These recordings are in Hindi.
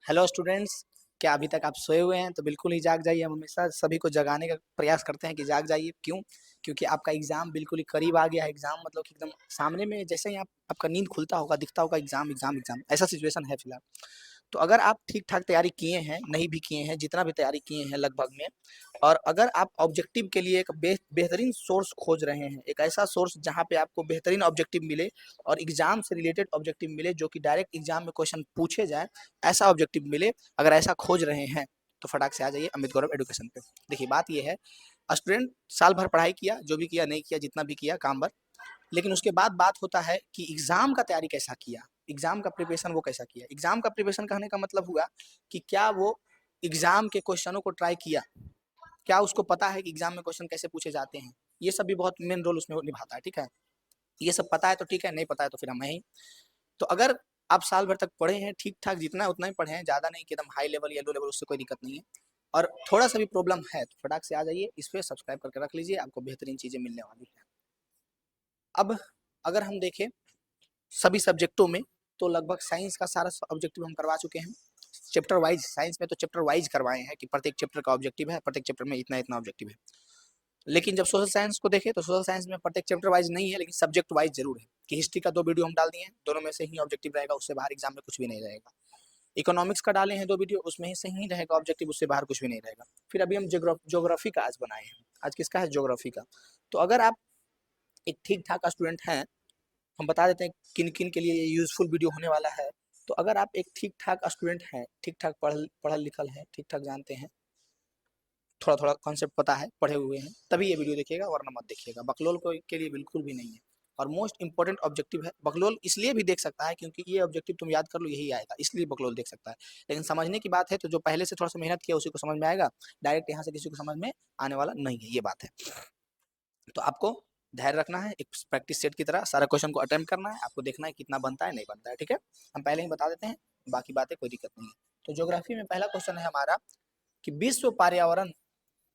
हेलो स्टूडेंट्स, क्या अभी तक आप सोए हुए हैं? तो बिल्कुल ही जाग जाइए। हम हमेशा सभी को जगाने का प्रयास करते हैं कि जाग जाइए। क्यों? क्योंकि आपका एग्जाम बिल्कुल ही करीब आ गया है। एग्जाम मतलब कि एकदम सामने में, जैसे ही आपका नींद खुलता होगा दिखता होगा एग्जाम एग्जाम एग्जाम, ऐसा सिचुएशन है फिलहाल। तो अगर आप ठीक ठाक तैयारी किए हैं, नहीं भी किए हैं, जितना भी तैयारी किए हैं लगभग में, और अगर आप ऑब्जेक्टिव के लिए एक बेहतरीन सोर्स खोज रहे हैं, एक ऐसा सोर्स जहाँ पे आपको बेहतरीन ऑब्जेक्टिव मिले और एग्जाम से रिलेटेड ऑब्जेक्टिव मिले जो कि डायरेक्ट एग्जाम में क्वेश्चन पूछे जाए, ऐसा ऑब्जेक्टिव मिले, अगर ऐसा खोज रहे हैं तो फटाक से आ जाइए अमित गौरव एडुकेशन पे। देखिए बात ये है, स्टूडेंट साल भर पढ़ाई किया, जो भी किया नहीं किया, जितना भी किया काम भर, लेकिन उसके बाद बात होता है कि एग्जाम का तैयारी कैसा किया, एग्जाम का प्रिपरेशन वो कैसा किया। एग्जाम का प्रिपरेशन कहने का मतलब हुआ कि क्या वो एग्जाम के क्वेश्चनों को ट्राई किया, क्या उसको पता है कि एग्जाम में क्वेश्चन कैसे पूछे जाते हैं। ये सब भी बहुत मेन रोल उसमें निभाता है। ठीक है, ये सब पता है तो ठीक है, नहीं पता है तो फिर हम ही। तो अगर आप साल भर तक पढ़े हैं ठीक ठाक, जितना उतना ही पढ़े हैं, ज्यादा नहीं कि एकदम हाई लेवल या लो लेवल, उससे कोई दिक्कत नहीं है, और थोड़ा सा भी प्रॉब्लम है तो फटाक से आ जाइए, इस पर सब्सक्राइब करके रख लीजिए, आपको बेहतरीन चीजें मिलने वाली है। अब अगर हम देखें सभी सब्जेक्टों में, तो लगभग साइंस का सारा ऑब्जेक्टिव हम करवा चुके हैं। चैप्टर वाइज साइंस में तो चैप्टर वाइज करवाए हैं कि प्रत्येक चैप्टर का ऑब्जेक्टिव है, प्रत्येक चैप्टर में इतना इतना ऑब्जेक्टिव है। लेकिन जब सोशल साइंस को देखें तो सोशल साइंस में प्रत्येक चैप्टर वाइज नहीं है, लेकिन सब्जेक्ट वाइज जरूर है। कि हिस्ट्री का 2 वीडियो हम डाल दिए हैं, दोनों में से ही ऑब्जेक्टिव रहेगा, उससे बाहर एग्जाम में कुछ भी नहीं रहेगा। इकोनॉमिक्स का डाले हैं 2 वीडियो, उसमें ही से ही रहेगा ऑब्जेक्टिव, उससे बाहर कुछ भी नहीं रहेगा। फिर अभी हम ज्योग्राफी का आज बनाए हैं। आज किसका है? ज्योग्राफी का। तो अगर आप एक ठीक ठाक स्टूडेंट हैं, हम बता देते हैं किन किन के लिए ये यूजफुल वीडियो होने वाला है। तो अगर आप एक ठीक ठाक स्टूडेंट हैं, ठीक ठाक पढ़ल लिखल है, ठीक ठाक जानते हैं, थोड़ा थोड़ा कॉन्सेप्ट पता है, पढ़े हुए हैं, तभी ये वीडियो देखिएगा, वरना मत देखिएगा। बकलोल को के लिए बिल्कुल भी नहीं है। और मोस्ट इंपॉर्टेंट ऑब्जेक्टिव है बकलोल, इसलिए भी देख सकता है क्योंकि ये ऑब्जेक्टिव तुम याद कर लो यही आएगा, इसलिए बकलोल देख सकता है। लेकिन समझने की बात है तो जो पहले से थोड़ा सा मेहनत किया उसी को समझ में आएगा, डायरेक्ट यहाँ से किसी को समझ में आने वाला नहीं है, ये बात है। तो आपको धैर्य रखना है, एक प्रैक्टिस सेट की तरह सारा क्वेश्चन को अटेम्प्ट करना है, आपको देखना है कितना बनता है नहीं बनता है। ठीक है, हम पहले ही बता देते हैं, बाकी बातें कोई दिक्कत नहीं है। तो ज्योग्राफी में पहला क्वेश्चन है हमारा कि विश्व पर्यावरण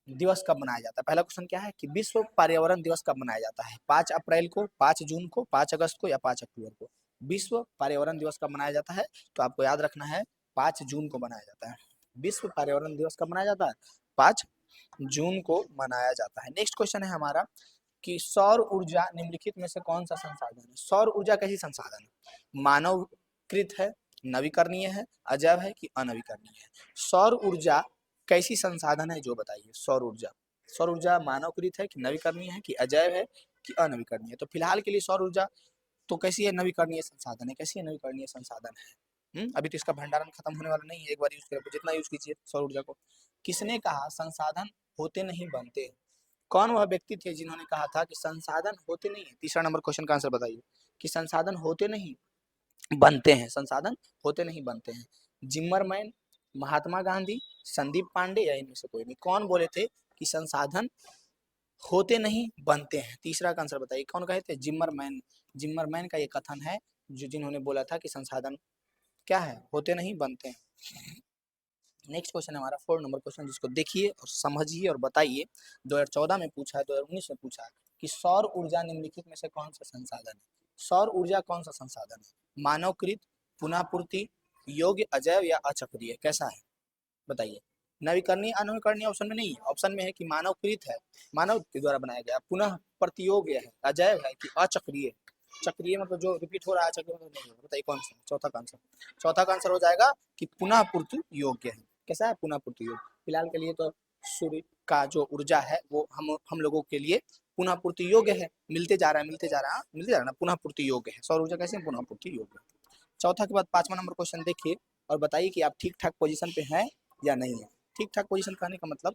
दिवस कब मनाया जाता है। पहला क्वेश्चन क्या है कि विश्व पर्यावरण दिवस कब मनाया जाता है? 5 अप्रैल को, 5 जून को, 5 अगस्त को, या 5 अक्टूबर को? विश्व पर्यावरण दिवस कब मनाया जाता है? तो आपको याद रखना है 5 जून को मनाया जाता है। विश्व पर्यावरण दिवस कब मनाया जाता है? 5 जून को मनाया जाता है। नेक्स्ट क्वेश्चन है हमारा कि सौर ऊर्जा निम्नलिखित में से कौन सा संसाधन है? सौर ऊर्जा कैसी संसाधन है? मानवकृत है, नवीकरणीय है, अजैव है कि अनवीकरणीय है? सौर ऊर्जा कैसी संसाधन है जो बताइए। सौर ऊर्जा मानवकृत है कि नवीकरणीय है कि अजैव है कि अनवीकरणीय है? तो फिलहाल के लिए सौर ऊर्जा तो कैसी है? नवीकरणीय संसाधन है। कैसी है? नवीकरणीय संसाधन है। अभी तो इसका भंडारण खत्म होने वाला नहीं है, एक बार यूज करें, जितना यूज कीजिए सौर ऊर्जा को। किसने कहा संसाधन होते नहीं बनते? कौन वह व्यक्ति थे जिन्होंने कहा था कि संसाधन होते नहीं है? तीसरा नंबर क्वेश्चन का आंसर बताइए कि संसाधन होते नहीं बनते हैं, संसाधन होते नहीं बनते हैं। जिम्मरमैन, महात्मा गांधी, संदीप पांडे, या इनमें से कोई नहीं? कौन बोले थे कि संसाधन होते नहीं बनते हैं? तीसरा का आंसर बताइए, कौन कहे थे? जिम्मरमैन। जिम्मरमैन का ये कथन है जो जिन्होंने बोला था कि संसाधन क्या है? होते नहीं बनते हैं। नेक्स्ट क्वेश्चन है हमारा 4 नंबर क्वेश्चन, जिसको देखिए और समझिए और बताइए। 2014 में पूछा है, 2019 में पूछा है कि सौर ऊर्जा निम्नलिखित में से कौन सा संसाधन है? सौर ऊर्जा कौन सा संसाधन है? मानवकृत, पुनःपूर्ति, योग्य, अजैव या अचक्रीय? कैसा है बताइए। नवीकरणीय अनवीकरणीय ऑप्शन में नहीं है, ऑप्शन में है कि मानवकृत है, मानव के द्वारा बनाया गया, पुनः प्रतियोग्य है, अजैव है कि अचक्रीय? चक्रीय मतलब जो रिपीट हो रहा है, चक्रीय मतलब नहीं है। बताइए कौन सा? चौथा का आंसर, चौथा का आंसर हो जाएगा कि पुनः पूर्ति योग्य है। कैसा है? पुनः पूर्ति योग्य। फिलहाल के लिए तो सूर्य का जो ऊर्जा है वो हम लोगों के लिए पुनः पूर्ति योग्य है, मिलते जा रहा है, मिलते जा रहा है, मिलते जा रहा है ना, पुनः पूर्ति योग्य है। सौर ऊर्जा कैसे है? पुनः पूर्ति योग्य है। चौथा के बाद 5वां नंबर क्वेश्चन देखिए और बताइए कि आप ठीक ठाक पोजीशन पे हैं या नहीं है। ठीक ठाक पोजीशन कहने का मतलब,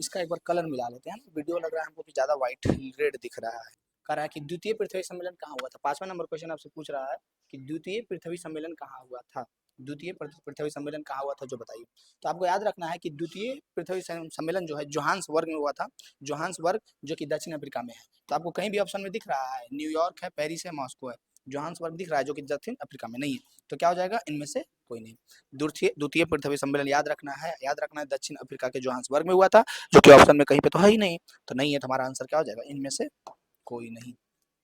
इसका एक बार कलर मिला लेते हैं। वीडियो लग रहा है हमको कि ज्यादा व्हाइट रेड दिख रहा है। कह रहा है कि द्वितीय पृथ्वी सम्मेलन कहाँ हुआ था? 5वां नंबर क्वेश्चन आपसे पूछ रहा है कि द्वितीय पृथ्वी सम्मेलन कहाँ हुआ था? द्वितीय पृथ्वी सम्मेलन कहाँ हुआ था जो बताइए। तो आपको याद रखना है कि द्वितीय पृथ्वी सम्मेलन जो है जोहान्सबर्ग में हुआ था। जोहान्सबर्ग जो कि दक्षिण अफ्रीका में है। तो आपको कहीं भी ऑप्शन में दिख रहा है न्यूयॉर्क है, पेरिस है, मॉस्को है, जोहान्सबर्ग दिख रहा है जो कि दक्षिण अफ्रीका में नहीं है। तो क्या हो जाएगा? इनमें से कोई नहीं। द्वितीय पृथ्वी सम्मेलन याद रखना है दक्षिण अफ्रीका के जोहान्सबर्ग में हुआ था, जो कि ऑप्शन में कहीं पे तो है ही नहीं। तो नहीं है, तुम्हारा आंसर क्या हो जाएगा? इनमें से कोई नहीं।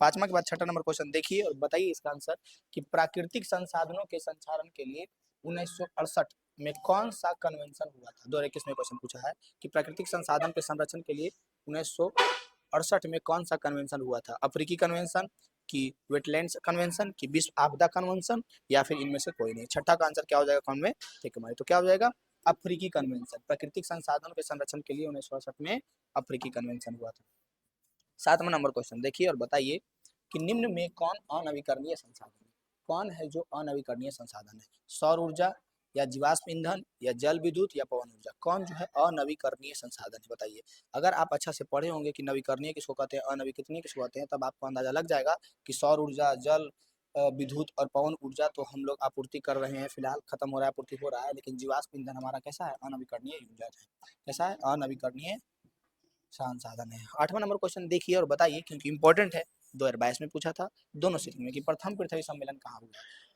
5वां के बाद 6वां नंबर क्वेश्चन देखिए और बताइए इसका आंसर कि प्राकृतिक संसाधनों के संचारण के लिए 1968 में कौन सा कन्वेंशन हुआ था? 2021 में क्वेश्चन पूछा है कि प्राकृतिक संसाधन के संरक्षण के लिए 1968 में कौन सा कन्वेंशन हुआ था? अफ्रीकी कन्वेंशन, कि वेटलैंड्स कन्वेंशन, कि विश्व आपदा कन्वेंशन, या फिर इनमें से कोई नहीं। छठा का आंसर क्या हो जाएगा कौन में? ठीक है, तो क्या हो जाएगा? अफ्रीकी कन्वेंशन। प्राकृतिक संसाधनों के संरक्षण के लिए 1968 में अफ्रीकी कन्वेंशन हुआ था। 7वां नंबर क्वेश्चन देखिए और बताइए कि निम्न में कौन अनवीकरणीय संसाधन है? कौन है जो अनवीकरणीय संसाधन है? सौर ऊर्जा, या जीवाश्म ईंधन, या जल विद्युत, या पवन ऊर्जा? कौन जो है अनवीकरणीय संसाधन है? बताइए। अगर आप अच्छा से पढ़े होंगे कि नवीकरणीय किसको कहते हैं, अनवीकरणीय किसको कहते हैं, तब आपको अंदाजा लग जाएगा कि सौर ऊर्जा, जल विद्युत और पवन ऊर्जा तो हम लोग आपूर्ति कर रहे हैं, फिलहाल खत्म हो रहा है, आपूर्ति हो रहा है, लेकिन जीवाश्म ईंधन हमारा कैसा है? अनवीकरणीय ऊर्जा है। कैसा है? अनवीकरणीय संसाधन है। 8वां नंबर क्वेश्चन देखिए और बताइए, क्योंकि इंपॉर्टेंट है, 2022 में पूछा था दोनों सिटिंग में, कि प्रथम पृथ्वी सम्मेलन कहाँ हुआ?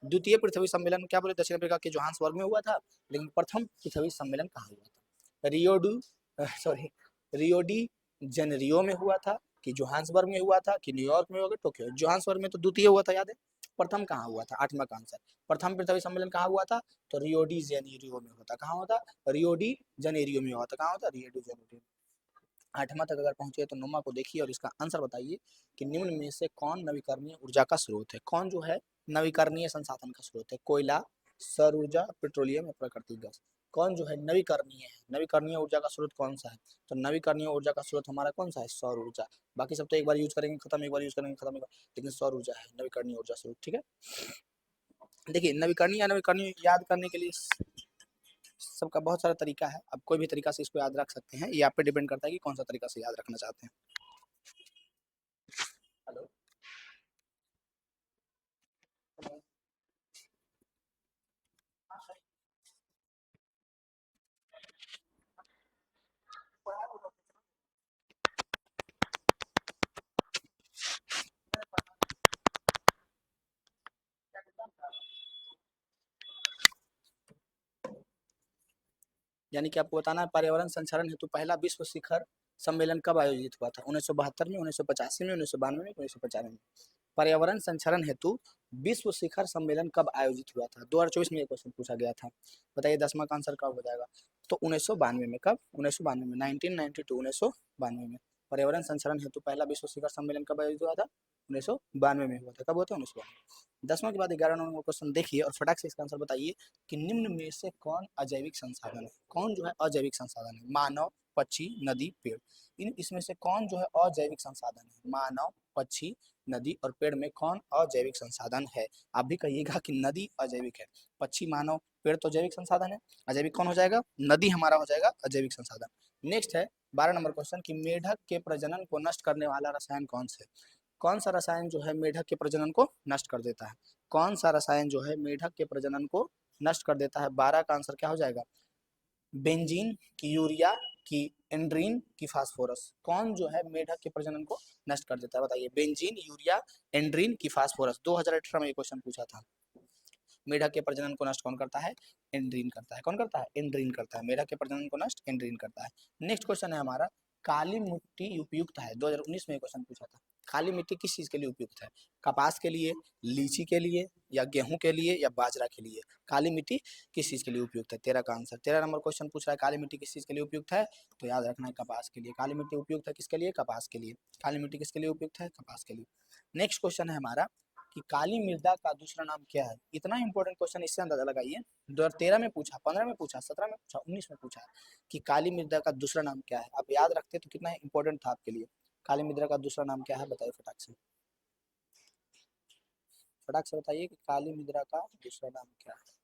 द्वितीय पृथ्वी सम्मेलन क्या बोले? दक्षिण अफ्रीका के जोहान्सबर्ग में हुआ था, लेकिन प्रथम पृथ्वी सम्मेलन कहाँ हुआ था? रियो डी जनरियो में हुआ था, कि जोहान्सबर्ग में हुआ था, कि न्यूयॉर्क में होगा, टोक्यो? जोहान्सबर्ग में तो द्वितीय हुआ था, याद है। प्रथम कहाँ हुआ था? 8वां का आंसर। प्रथम पृथ्वी सम्मेलन कहाँ हुआ था? तो रियो डी जेनेरियो में होता। कहाँ होता? रियो डी जेनेरियो में होता। कहाँ होता? Rio de Janeiro. 8वां तक अगर पहुंचे तो 9वां को देखिए और इसका आंसर बताइए कि निम्न में से कौन नवीकरणीय ऊर्जा का स्रोत है? कौन जो है नवीकरणीय संसाधन का स्रोत है? कोयला, सौर ऊर्जा, पेट्रोलियम, या प्राकृतिक गैस? कौन जो है नवीकरणीय है? नवीकरणीय ऊर्जा का स्रोत कौन सा है? तो नवीकरणीय ऊर्जा का स्रोत हमारा कौन सा है? सौर ऊर्जा। बाकी सब तो एक बार यूज करेंगे खत्म, एक बार यूज करेंगे खत्म, लेकिन सौर ऊर्जा है नवीकरणीय ऊर्जा स्रोत। ठीक है, देखिए नवीकरणीय अनवीकरणीय याद करने के लिए सबका बहुत सारा तरीका है, आप कोई भी तरीका से इसको याद रख सकते हैं, ये आप पे डिपेंड करता है कि कौन सा तरीका से याद रखना चाहते हैं। हेलो, यानी कि आपको बताना है पर्यावरण संरक्षण हेतु पहला विश्व शिखर सम्मेलन कब आयोजित हुआ था? 1972 में, 1985 में, 1992 में, 1995 में? पर्यावरण संरक्षण हेतु विश्व शिखर सम्मेलन कब आयोजित हुआ था? 2024 में ये क्वेश्चन पूछा गया था। बताइए 10वां का आंसर कब हो जाएगा? तो 1992 में। कब? 1992 में, 1992, 1992 में। पर्यावरण संरक्षण हेतु पहला विश्व शिखर सम्मेलन कब आयोजित हुआ था? 1992 में हुआ था। कब हुआ था? 1992। 10वां के बाद 11 नंबर क्वेश्चन देखिए और फटाक से इसका आंसर बताइए कि निम्न में से कौन अजैविक संसाधन है? कौन जो है अजैविक संसाधन है? मानव, पक्षी, नदी, पेड़। इसमें से कौन जो है अजैविक संसाधन है? मानव, पक्षी, नदी और पेड़ में कौन अजैविक संसाधन है? आप भी कहिएगा कि नदी अजैविक है, पक्षी, मानव, पेड़ तो जैविक संसाधन है, अजैविक कौन हो जाएगा? नदी हमारा हो जाएगा अजैविक संसाधन। नेक्स्ट है 12 नंबर क्वेश्चन कि मेढक के प्रजनन को नष्ट करने वाला रसायन कौन सा है? कौन सा रसायन जो है मेढक के प्रजनन को नष्ट कर देता है? कौन सा रसायन जो है मेढक के प्रजनन को नष्ट कर देता है? 12 का आंसर क्या हो जाएगा? बेंजीन, की यूरिया, की एंड्रीन, की फास्फोरस? कौन जो है मेढक के प्रजनन को नष्ट कर देता है? बताइए। बेंजीन, यूरिया, एंड्रीन, की फास्फोरस? 2018 में ये क्वेश्चन पूछा था। मेढक के प्रजनन को नष्ट कौन करता है? एंड्रीन करता है। कौन करता है? एंड्रीन करता है। मेढक के प्रजनन को नष्ट एंड्रीन करता है। नेक्स्ट क्वेश्चन है हमारा, काली मिट्टी उपयुक्त है? 2019 में ये क्वेश्चन पूछा था। काली मिट्टी किस चीज के लिए उपयुक्त है? कपास के लिए, लीची के लिए, या गेहूं के लिए, या बाजरा के लिए? काली मिट्टी किस चीज के लिए उपयुक्त है? 13 का आंसर। 13 नंबर क्वेश्चन पूछ रहा है काली मिट्टी किस चीज के लिए उपयुक्त है? तो याद रखना है कपास के लिए। काली मिट्टी उपयुक्त है किसके लिए? कपास के लिए। काली मिट्टी किसके लिए उपयुक्त है? कपास के लिए। नेक्स्ट क्वेश्चन है हमारा कि काली मृदा का दूसरा नाम क्या है? इतना इंपॉर्टेंट क्वेश्चन, इससे अंदाजा लगाइए। 2013 में पूछा, 15 में पूछा, 17 में पूछा, 19 में पूछा कि काली मृदा का दूसरा नाम क्या है? आप याद रखते तो कितना इंपॉर्टेंट था आपके लिए। काली मृदा का दूसरा नाम क्या है? बताइए फटाक से, फटाक से बताइए कि काली मृदा का दूसरा नाम क्या है?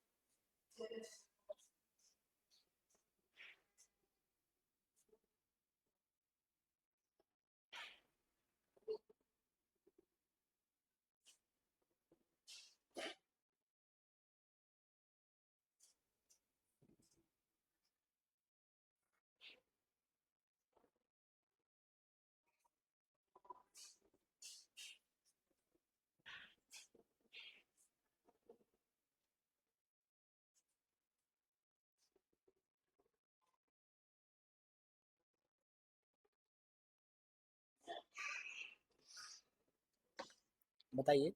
बताइए।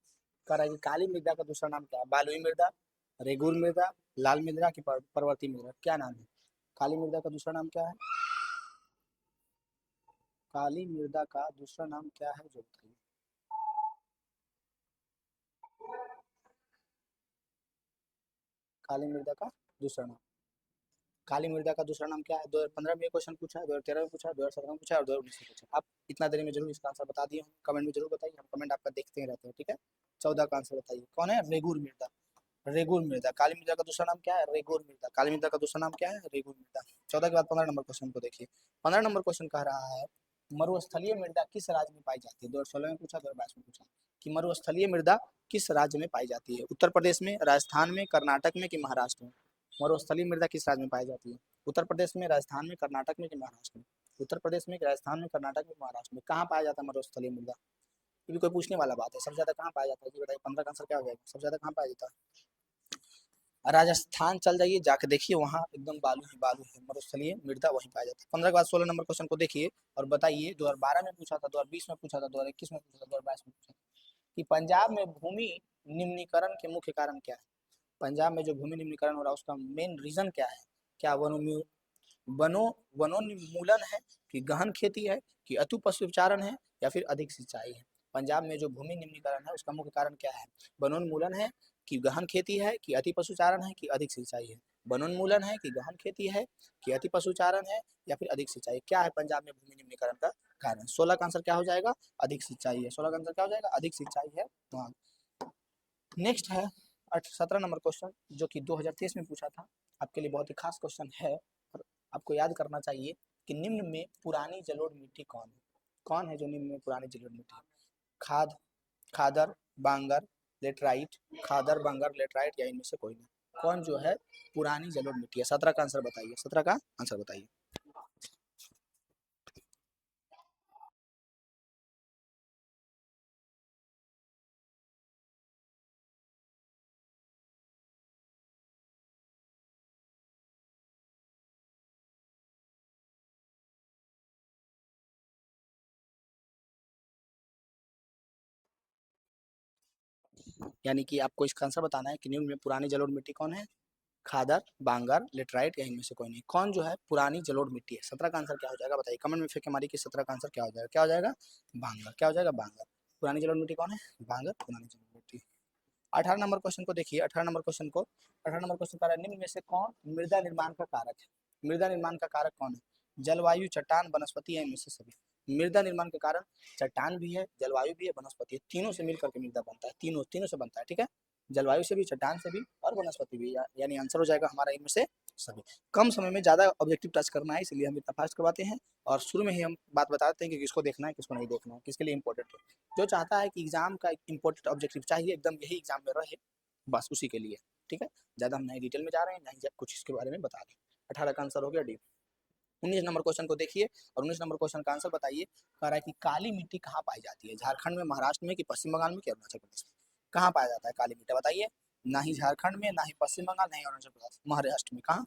कह रहा है कि काली मृदा का दूसरा नाम क्या है? बालुई मृदा, रेगुर मृदा, लाल मृदा की पर्वतीय मृदा, क्या नाम है? काली मृदा का दूसरा नाम क्या है? काली मृदा का दूसरा नाम क्या है जो बताइए। काली मृदा का दूसरा नाम, काली मृदा का दूसरा नाम क्या है? 2015 में क्वेश्चन पूछा है, 2013 में पूछा है, 2017 में पूछा है और 2019 में पूछा है। आप इतना देर में जरूर इसका आंसर बता दिए, कमेंट में जरूर बताइए, हम कमेंट आपका देखते ही रहते हैं, ठीक है। 14 का आंसर बताइए, कौन है? रेगुर मृदा। रेगुर मृदा, काली मृदा का दूसरा नाम क्या है? रेगुर मृदा। काली मृदा का दूसरा नाम क्या है? रेगुर मृदा। 14 के बाद 15 नंबर क्वेश्चन को देखिए। 15 नंबर क्वेश्चन कह रहा है मरुस्थलीय मृदा किस राज्य में पाई जाती है? 2016 में पूछा, 2022 में पूछा कि मरुस्थलीय मृदा किस राज्य में पाई जाती है? उत्तर प्रदेश में, राजस्थान में, कर्नाटक में कि महाराष्ट्र में? मरुस्थलीय मृदा किस राज्य में पाई जाती है? उत्तर प्रदेश में, राजस्थान में, कर्नाटक में कि महाराष्ट्र में? उत्तर प्रदेश में, राजस्थान में, कर्नाटक में, महाराष्ट्र में। कहाँ पाया जाता है मरुस्थलीय मृदा? ये भी कोई पूछने वाला बात है। सबसे ज्यादा कहाँ पाया जाता है? ये बताइए, 15 का आंसर क्या हो जाएगा? सबसे ज्यादा कहाँ पाया जाता है? राजस्थान चल जाइए, जाके देखिए, वहाँ एकदम बालू है, मरुस्थलीय मृदा वहीं पाया जाता है। 15 के बाद 16 नंबर क्वेश्चन को देखिए और बताइए, 2012 में पूछा था, 2020 में पूछा था, 2021 में पूछा था, 2022 में पूछा था कि पंजाब में भूमि निम्नीकरण के मुख्य कारण क्या है? पंजाब में जो भूमि निम्नीकरण हो रहा है उसका मेन रीजन क्या है? क्या वनोन्मूलन है, कि गहन खेती है, कि अति पशुचारण है, या फिर अधिक सिंचाई है? पंजाब में जो भूमि निम्नीकरण है उसका मुख्य कारण क्या है? वनोन्मूलन है, कि गहन खेती है, कि अति पशुचारण है, कि अधिक सिंचाई है? वनोन्मूलन है, कि गहन खेती है, कि अति पशुचारण है, या फिर अधिक सिंचाई? क्या है पंजाब में भूमि निम्नीकरण का कारण? 16 का आंसर क्या हो जाएगा? अधिक सिंचाई है। 16 का आंसर क्या हो जाएगा? अधिक सिंचाई है वहाँ। नेक्स्ट है 17 नंबर क्वेश्चन, जो कि 2023 में पूछा था। आपके लिए बहुत ही खास क्वेश्चन है और आपको याद करना चाहिए कि निम्न में पुरानी जलोढ़ मिट्टी कौन है? कौन है जो निम्न में पुरानी जलोढ़ मिट्टी है? खाद, खादर, बांगर, लेटराइट, खादर, बांगर, लेटराइट या इनमें से कोई नहीं? कौन जो है पुरानी जलोढ़ मिट्टी है? 17 का आंसर बताइए, 17 का आंसर बताइए। यानी कि आपको इसका आंसर बताना है कि निम्न में पुरानी जलोढ़ मिट्टी कौन है? खादर, बांगर, लेटराइट या इनमें से कोई नहीं? कौन जो है पुरानी जलोढ़ मिट्टी है? 17 का आंसर क्या हो जाएगा बताइए, कमेंट में फेंक के मारिए कि 17 का आंसर क्या हो जाएगा? क्या हो जाएगा? बांगर। क्या हो जाएगा? बांगर। पुरानी जलोढ़ मिट्टी कौन है? बांगर, पुरानी जलोढ़ मिट्टी। 18 नंबर क्वेश्चन को देखिए, 18 नंबर क्वेश्चन को, 18 नंबर क्वेश्चन का निम्न में से कौन मृदा निर्माण का कारक है? मृदा निर्माण का कारक कौन है? जलवायु, चट्टान, वनस्पति या इनमें से सभी? मृदा निर्माण के कारण चट्टान भी है, जलवायु भी है, वनस्पति है, तीनों से मिलकर के मृदा बनता है, तीनों तीनों से बनता है, ठीक है। जलवायु से भी, चट्टान से भी और वनस्पति भी, यानी आंसर हो जाएगा हमारा इनमें से सभी। कम समय में ज्यादा ऑब्जेक्टिव टच करना है, इसलिए हम इतना फास्ट करवाते हैं और शुरू में ही हम बात बताते हैं कि किसको देखना है, किसको नहीं देखना है, किसके लिए इंपॉर्टेंट है। जो चाहता है कि एग्जाम का इंपॉर्टेंट ऑब्जेक्टिव चाहिए एकदम यही एग्जाम में रहे, बस उसी के लिए, ठीक है। ज़्यादा हम नहीं डिटेल में जा रहे हैं, नहीं कुछ इसके बारे में बता रहे हैं। 18 का आंसर हो गया डी। 19 नंबर क्वेश्चन को देखिए और 19 नंबर क्वेश्चन का आंसर बताइए। कह रहा है कि काली मिट्टी कहाँ पाई जाती है? झारखंड में, महाराष्ट्र में, कि पश्चिम बंगाल में, कि अरुणाचल प्रदेश में? कहाँ पाया जाता है काली मिट्टी बताइए? ना ही झारखंड में, ना ही पश्चिम बंगाल, ना ही अरुणाचल प्रदेश, महाराष्ट्र में। कहाँ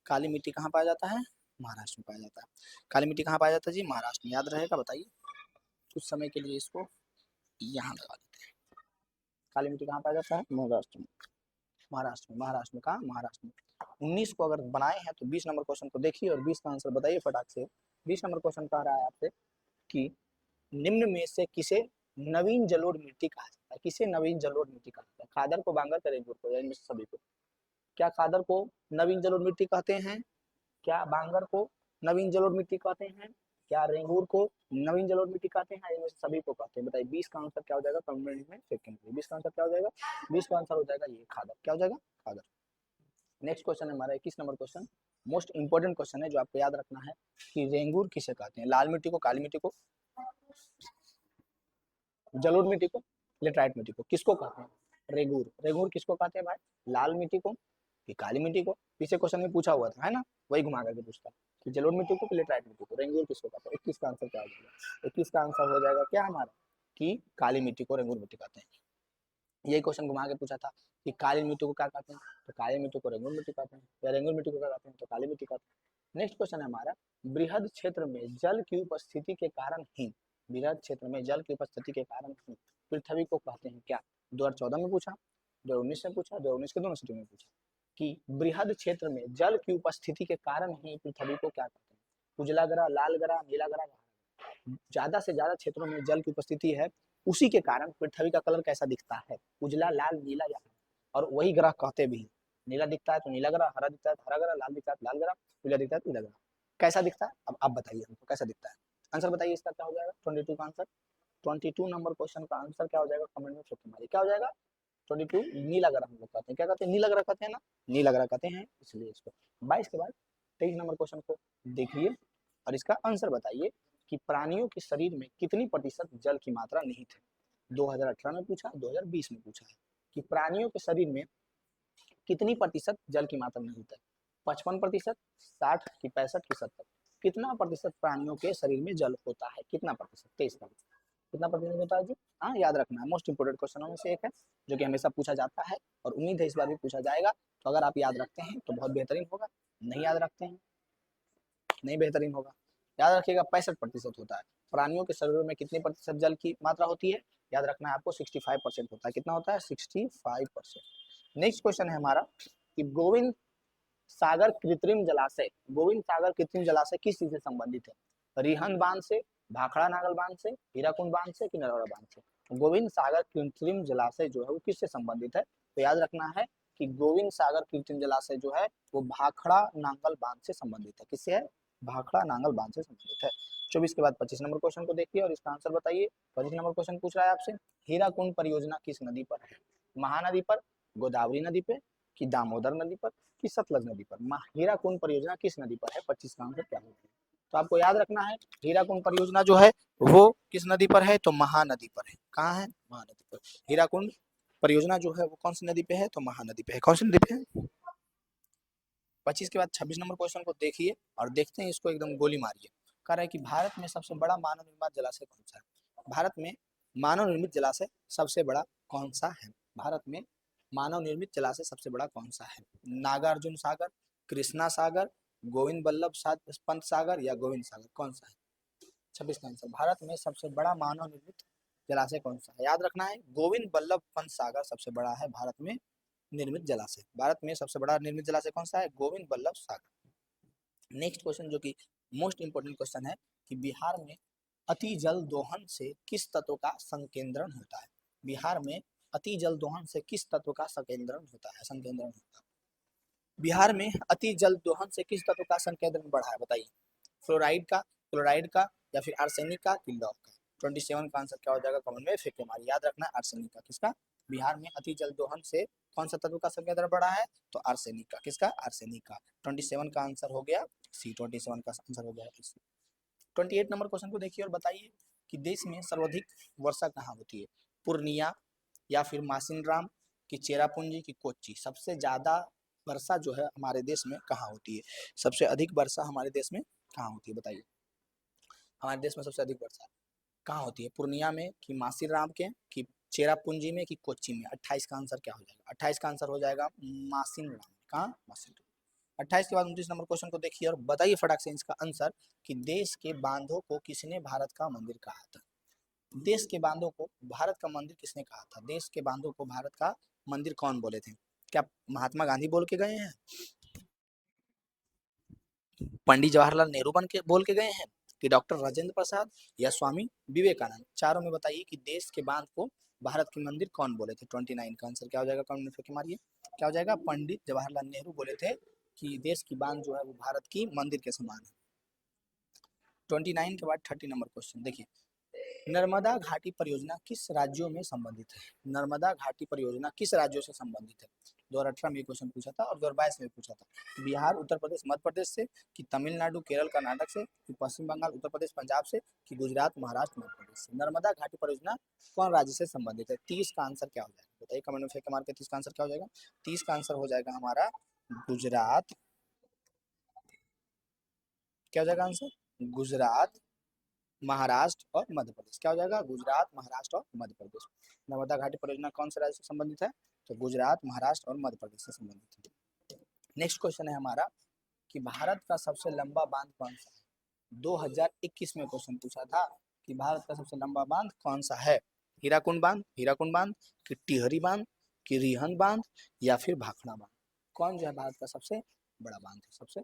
काली मिट्टी कहाँ पाया जाता है? महाराष्ट्र में पाया जाता है। काली मिट्टी कहाँ पाया जाता है जी? महाराष्ट्र में। याद रहेगा बताइए, कुछ समय के लिए इसको यहाँ लगा देते हैं। काली मिट्टी कहाँ पाया जाता है? महाराष्ट्र में। महाराष्ट्र में, महाराष्ट्र में कहा? महाराष्ट्र में। 19 को अगर बनाए हैं तो 20 नंबर क्वेश्चन को देखिए और 20 का आंसर बताइए फटाक से। 20 नंबर क्वेश्चन कह रहा है आपसे कि निम्न में से किसे नवीन जलोढ़ मिट्टी कहा जाता है? किसे नवीन जलोढ़ मिट्टी कहा जाता है? खादर को, बांगर को, रेंगुर को या इनमें से सभी को? क्या खादर को नवीन जलोढ़ मिट्टी कहते हैं? क्या बांगर को नवीन जलोढ़ मिट्टी कहते हैं? क्या रेंगूर को नवीन जलोढ़ मिट्टी कहते हैं? इनमें से सभी को कहते हैं? बताइए 20 का आंसर क्या हो जाएगा? कमेंट में सेकंड 20 का आंसर क्या हो जाएगा? 20 का आंसर हो जाएगा ये खादर। क्या हो जाएगा? खादर। नेक्स्ट क्वेश्चन है हमारा 21 number question, most important question है जो आपको याद रखना है कि रेंगूर किसे कहते हैं? लाल मिट्टी को, काली मिट्टी को, जलोढ़ मिट्टी को, लेटराइट मिट्टी को, किसको कहते हैं? रेगूर। रेगूर किसको कहते हैं भाई? लाल मिट्टी को कि काली मिट्टी को? पीछे क्वेश्चन में पूछा हुआ था, है ना, वही घुमा करके पूछता कि जलोढ़ मिट्टी को, लेटराइट मिट्टी को, रेंगूर किसको कहते हैं? 21 का आंसर क्या हो जाएगा? 21 का आंसर हो जाएगा क्या हमारा कि काली मिट्टी को रेंगूर मिट्टी कहते हैं। यही क्वेश्चन घुमा के पूछा था कि काली मिट्टी को क्या कहते हैं? तो काली मिट्टी को रेंगुर मिट्टी कहते हैं, या रेंगुर मिट्टी को क्या कहते हैं? तो काली मिट्टी कहते हैं। नेक्स्ट क्वेश्चन है हमारा, बृहद क्षेत्र में जल की उपस्थिति के कारण ही, बृहद क्षेत्र में जल की उपस्थिति के कारण ही पृथ्वी को कहते हैं क्या? 2014 में पूछा, 2019 में पूछा, 2019 के दोनों सिटी में पूछा कि बृहद क्षेत्र में जल की उपस्थिति के कारण ही पृथ्वी को क्या कहते हैं, उजला ग्रह, लाल ग्रह, नीला ग्रह। ज्यादा से ज्यादा क्षेत्रों में जल की उपस्थिति है, उसी के कारण पृथ्वी का कलर कैसा दिखता है, उजला, लाल, नीला या, और वही ग्रह कहते भी हैं। नीला दिखता है तो नीला ग्रह, हरा दिखता है तो हरा ग्रह, लाल दिखता है तो लाल ग्रह, पीला दिखता है तो पीला ग्रह। कैसा दिखता है अब आप बताइए हमको, कैसा दिखता है? आंसर बताइए इसका क्या हो जाएगा 22 का आंसर। 22 नंबर क्वेश्चन का आंसर क्या हो जाएगा, कमेंट में लिख मारिए क्या हो जाएगा 22। नीला ग्रह हम लोग कहते हैं, क्या कहते हैं, नीला ग्रह कहते हैं ना, नीला ग्रह कहते हैं, इसलिए इसको। 22 के बाद 23 नंबर क्वेश्चन को देखिए और इसका आंसर बताइए कि प्राणियों के शरीर में कितनी प्रतिशत जल की मात्रा निहित है। 2018 में पूछा, 2020 में पूछा है कि प्राणियों के शरीर में कितनी प्रतिशत जल की मात्रा निहित है, 55%, 60 की 65 की 70, कितना प्रतिशत प्राणियों के शरीर में जल होता है, कितना प्रतिशत, 23 का कितना प्रतिशत होता है जी? हाँ याद रखना है, मोस्ट इंपोर्टेंट क्वेश्चनों में से एक है जो कि हमेशा पूछा जाता है और उम्मीद है इस बार भी पूछा जाएगा। तो अगर आप याद रखते हैं तो बहुत बेहतरीन होगा, नहीं याद रखते हैं नहीं बेहतरीन होगा। याद रखिएगा 65% होता है। प्राणियों के शरीर में कितनी प्रतिशत जल की मात्रा होती है, याद रखना है आपको 65% होता है। कितना होता है, 65%। नेक्स्ट क्वेश्चन है हमारा कि गोविंद सागर कृत्रिम जलाशय, गोविंद सागर कृत्रिम जलाशय किस चीज से संबंधित है, रिहंद बांध से, भाखड़ा नागल बांध से, हीराकुंड बांध से कि नरौरा बांध से। गोविंद सागर कृत्रिम जलाशय जो है वो किससे संबंधित है, तो याद रखना है कि गोविंद सागर कृत्रिम जलाशय जो है वो भाखड़ा नांगल बांध से संबंधित है। किससे है, भाखड़ा नांगल बांध से संबंधित है। 24 के बाद 25 नंबर क्वेश्चन को देखिए और इसका आंसर बताइए। 25 नंबर क्वेश्चन पूछ रहा है आपसे, हीराकुंड परियोजना किस नदी पर है, महानदी पर, गोदावरी नदी पे कि दामोदर नदी पर कि सतलज नदी पर। हीराकुंड परियोजना किस नदी पर है, 25 का आंसर क्या होगा। तो आपको याद रखना है हीराकुंड परियोजना जो है वो किस नदी पर है, तो महानदी पर है। कहाँ है, महानदी पर। हीराकुंड परियोजना जो है वो कौन सी नदी पे है, तो महानदी पे है। कौन सी नदी पे है। 25 के बाद 26 नंबर क्वेश्चन को देखिए और देखते हैं इसको, एकदम गोली मारिए। कह रहा है कि भारत में सबसे बड़ा मानव निर्मित जलाशय कौन सा है, भारत में मानव निर्मित जलाशय सबसे बड़ा कौन सा है, भारत में मानव निर्मित जलाशय सबसे बड़ा कौन सा है। नागार्जुन सागर, कृष्णा सागर, गोविंद बल्लभ पंत सागर या गोविंद सागर, कौन सा है। 26 का आंसर, भारत में सबसे बड़ा मानव निर्मित जलाशय कौन सा है, याद रखना है गोविंद बल्लभ पंत सागर सबसे बड़ा है भारत में निर्मित जलाशय। भारत में सबसे बड़ा निर्मित जलाशय कौन सा है, गोविंद बल्लभ सागर। नेक्स्ट क्वेश्चन जो कि मोस्ट इंपोर्टेंट क्वेश्चन है कि बिहार में अति जल दोहन से किस तत्व का संकेंद्रण होता है, बिहार में अति जल दोहन से किस तत्व का संकेंद्रण होता है, संकेंद्रण होता है। बिहार में अति जल दोहन से किस तत्व का संकेंद्रण बढ़ा है, बताइए। फ्लोराइड का, क्लोराइड का या फिर आर्सेनिक का कि लौह का। 27 का आंसर क्या हो जाएगा, कमेंट में फेंक के मारिए। याद रखना है आर्सेनिक का। किसका, बिहार में अति जल दोहन से कौन सा तत्व का संकेंद्रण बढ़ा है, तो आर्सेनिक का। किसका, आर्सेनिक का। 27 का आंसर हो गया सी, 27 का आंसर हो गया सी। 28 नंबर क्वेश्चन को देखिए और बताइए कि देश में सर्वाधिक वर्षा कहाँ होती है, पूर्णिया या फिर मासिनराम की चेरापूंजी की कोच्चि। सबसे ज्यादा वर्षा जो है हमारे देश में कहाँ होती है, सबसे अधिक वर्षा हमारे देश में कहाँ होती है, बताइए। हमारे देश में सबसे अधिक वर्षा कहाँ होती है, पूर्णिया में कि मासिनराम के कि चेरापूंजी में कि कोच्चि में। 28 का आंसर क्या हो जाएगा, 28 का आंसर हो जाएगा मासिनराम। कहाँ, मासिनराम। 28 के बाद 29 नंबर क्वेश्चन को देखिए और बताइए फटाक से इसका आंसर कि देश के बांधों को किसने भारत का मंदिर कहा था, देश के बांधों को भारत का मंदिर किसने कहा था, देश के बांधों को भारत का मंदिर कौन बोले थे, क्या महात्मा गांधी बोल के गए हैं, पंडित जवाहरलाल नेहरू बन के बोल के गए हैं कि डॉक्टर राजेंद्र प्रसाद या स्वामी विवेकानंद। चारों में बताइए कि देश के बांध को भारत के मंदिर कौन बोले थे। 29 का आंसर क्या हो जाएगा, कमेंट में मारिए क्या हो जाएगा, पंडित जवाहरलाल नेहरू बोले थे कि देश की बांध जो है वो भारत की मंदिर के समान है। 29 के बाद 30 नंबर क्वेश्चन देखिए, नर्मदा घाटी परियोजना किस राज्यों में संबंधित है, नर्मदा घाटी परियोजना किस राज्यों से संबंधित है। 2018 में क्वेश्चन पूछा था और 2022 में पूछा था। बिहार, उत्तर प्रदेश, मध्य प्रदेश से कि तमिलनाडु, केरल, कर्नाटक से कि पश्चिम बंगाल, उत्तर प्रदेश, पंजाब से कि गुजरात, महाराष्ट्र, मध्य प्रदेश से। नर्मदा घाटी परियोजना कौन राज्य से संबंधित है। 30 का आंसर क्या हो जाएगा, बताइए कमेंट में फेंक मार के। 30 का आंसर क्या हो जाएगा, 30 का आंसर हो जाएगा हमारा गुजरात। क्या हो जाएगा आंसर, गुजरात, महाराष्ट्र और मध्य प्रदेश। क्या हो जाएगा, गुजरात, महाराष्ट्र और मध्य प्रदेश। नर्मदा घाटी परियोजना कौन से राज्य से संबंधित है, तो गुजरात, महाराष्ट्र और मध्य प्रदेश से संबंधित है। नेक्स्ट क्वेश्चन है हमारा कि भारत का सबसे लंबा बांध कौन सा है। 2021 में क्वेश्चन पूछा था कि भारत का सबसे लंबा बांध कौन सा है। हीराकुंड बांध, हीराकुंड बांध कि टिहरी बांध कि रिहंद बांध या फिर भाखड़ा बांध? कौन जो है भारत का सबसे बड़ा बांध है, सबसे